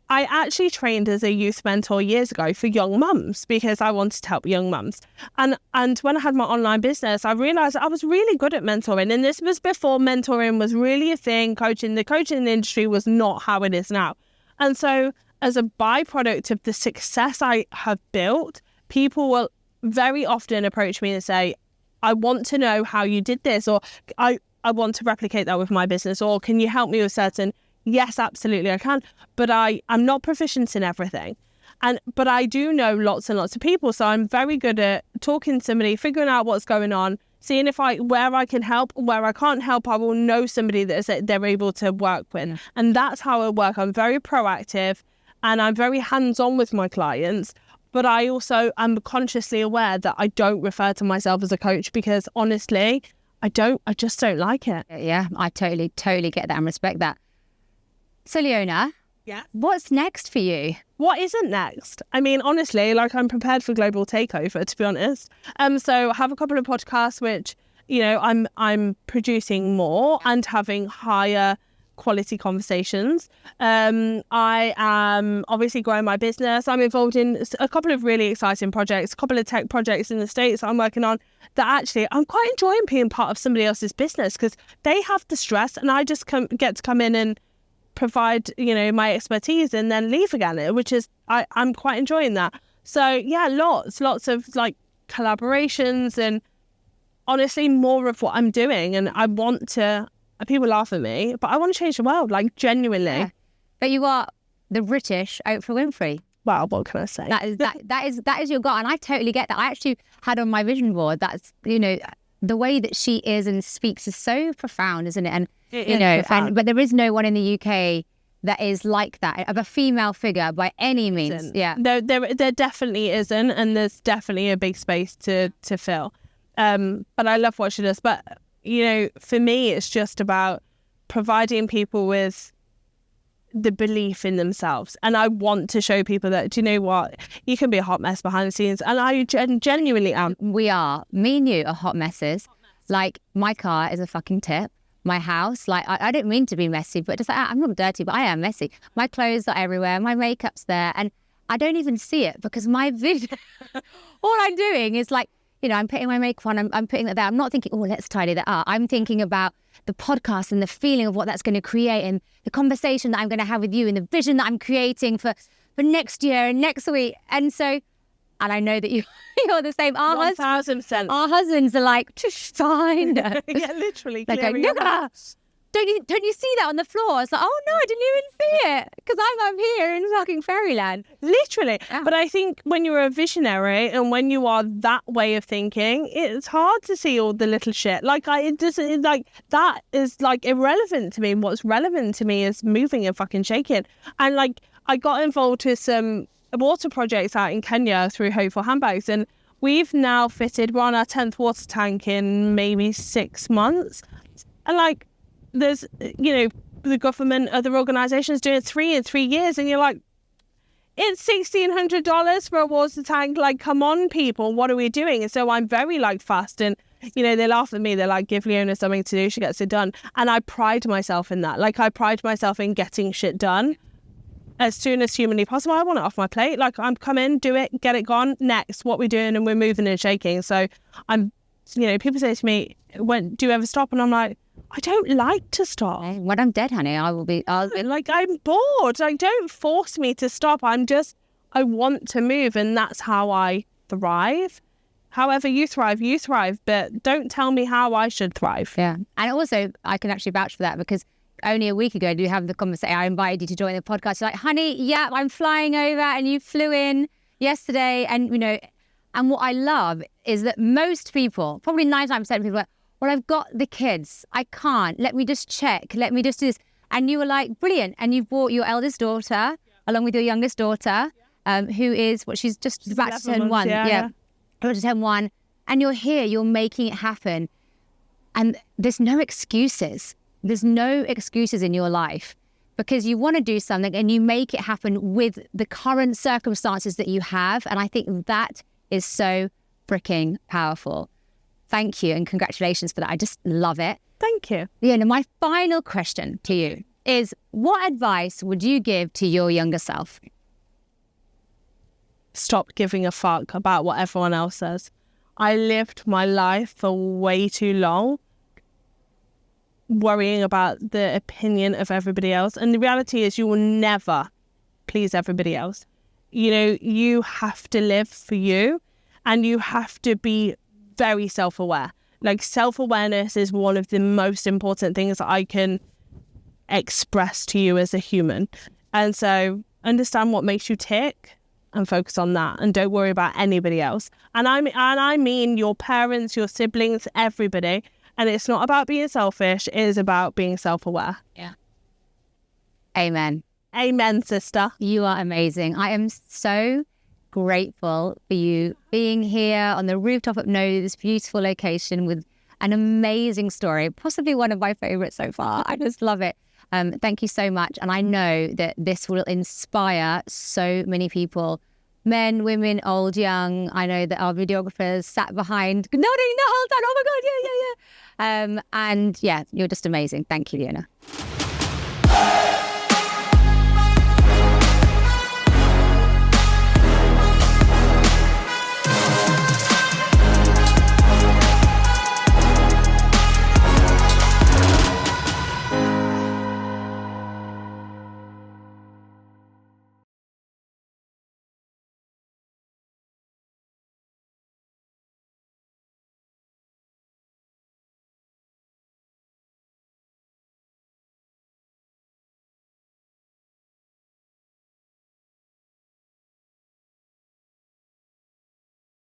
Speaker 2: I actually trained as a youth mentor years ago for young mums because I wanted to help young mums. And when I had my online business, I realised I was really good at mentoring. And this was before mentoring was really a thing. The coaching industry was not how it is now. And so as a byproduct of the success I have built, people will very often approach me and say, I want to know how you did this, or I want to replicate that with my business, or can you help me with certain... Yes, absolutely, I can. But I'm not proficient in everything. But I do know lots and lots of people. So I'm very good at talking to somebody, figuring out what's going on, seeing where I can help, where I can't help, I will know somebody that they're able to work with. Yeah. And that's how I work. I'm very proactive and I'm very hands-on with my clients. But I also am consciously aware that I don't refer to myself as a coach because honestly, I just don't like it.
Speaker 1: Yeah, I totally get that and respect that. So Leona, what's next for you?
Speaker 2: What isn't next? I mean, honestly, I'm prepared for global takeover, to be honest. So I have a couple of podcasts which, I'm producing more and having higher quality conversations. I am obviously growing my business. I'm involved in a couple of really exciting projects, a couple of tech projects in the States I'm working on that actually I'm quite enjoying being part of somebody else's business because they have the stress and I just get to come in and provide, my expertise and then leave again, which is, I'm quite enjoying that. So yeah, lots of collaborations and honestly more of what I'm doing. And I want to, people laugh at me, but I want to change the world, like genuinely.
Speaker 1: Yeah. But you are the British Oprah Winfrey.
Speaker 2: Well, what can I say?
Speaker 1: That is your goal. And I totally get that. I actually had on my vision board, that's, you know, the way that she is and speaks is so profound, isn't it? And, but there is no one in the UK that is like that, of a female figure by any means. Yeah.
Speaker 2: There definitely isn't. And there's definitely a big space to fill. But I love what she does. But, you know, for me, it's just about providing people with the belief in themselves. And I want to show people that, do you know what? You can be a hot mess behind the scenes. And I genuinely am.
Speaker 1: We are. Me and you are hot messes. Like, my car is a fucking tip. My house, like, I don't mean to be messy, but just like, I'm not dirty, but I am messy. My clothes are everywhere. My makeup's there. And I don't even see it because my vision, all I'm doing is like, you know, I'm putting my makeup on, I'm putting that there. I'm not thinking, oh, let's tidy that up. I'm thinking about the podcast and the feeling of what that's going to create and the conversation that I'm going to have with you and the vision that I'm creating for next year and next week. And so, and I know that you're the same.
Speaker 2: 1,000%.
Speaker 1: Our husbands are like, fine.
Speaker 2: Yeah, literally.
Speaker 1: Like, don't you see that on the floor? It's like, oh no, I didn't even see it because I'm up here in fucking fairyland.
Speaker 2: Literally.
Speaker 1: Yeah.
Speaker 2: But I think when you're a visionary and when you are that way of thinking, it's hard to see all the little shit. Like, that is like irrelevant to me. What's relevant to me is moving and fucking shaking. And like, I got involved with some water projects out in Kenya through Hopeful Handbags, and we're on our 10th water tank in maybe 6 months. And like, there's, you know, the government, other organisations doing it 3 in 3 years, and you're like, it's $1,600 for a water tank. Like, come on, people, what are we doing? And so I'm very like fast, and you know, they laugh at me. They're like, give Leona something to do, she gets it done. And I pride myself in that. Like, I pride myself in getting shit done as soon as humanly possible. I want it off my plate. Like, I'm come in, do it, get it gone, next, what we're doing, and we're moving and shaking. So I'm, you know, people say to me, when do you ever stop? And I'm like, I don't like to stop.
Speaker 1: When I'm dead, honey, I'll be
Speaker 2: like, I'm bored. Like, don't force me to stop. I want to move, and that's how I thrive. However you thrive, but don't tell me how I should thrive.
Speaker 1: Yeah. And also, I can actually vouch for that because only a week ago, did we have the conversation? I invited you to join the podcast. You're like, honey, yeah, I'm flying over, and you flew in yesterday. And, you know, and what I love is that most people, probably 99% of people are like, well, I've got the kids. I can't. Let me just check. Let me just do this. And you were like, brilliant. And you brought your eldest daughter along with your youngest daughter, who is, she's just about to turn 1. Yeah. About to turn 1. And you're here. You're making it happen. And there's no excuses. There's no excuses in your life because you want to do something and you make it happen with the current circumstances that you have. And I think that is so freaking powerful. Thank you and congratulations for that. I just love it.
Speaker 2: Thank you.
Speaker 1: Leona, my final question to you is, what advice would you give to your younger self?
Speaker 2: Stop giving a fuck about what everyone else says. I lived my life for way too long worrying about the opinion of everybody else. And the reality is you will never please everybody else. You know, you have to live for you and you have to be very self-aware. Like, self-awareness is one of the most important things that I can express to you as a human. And so understand what makes you tick and focus on that, and don't worry about anybody else. And I mean your parents, your siblings, everybody. And it's not about being selfish, it is about being self-aware.
Speaker 1: Yeah. Amen.
Speaker 2: Amen, sister.
Speaker 1: You are amazing. I am so grateful for you being here on the rooftop at No, this beautiful location with an amazing story, possibly one of my favorites so far. I just love it. Thank you so much. And I know that this will inspire so many people, men, women, old, young. I know that our videographers sat behind nodding the whole time. Oh my God, yeah. And yeah, you're just amazing. Thank you, Leona.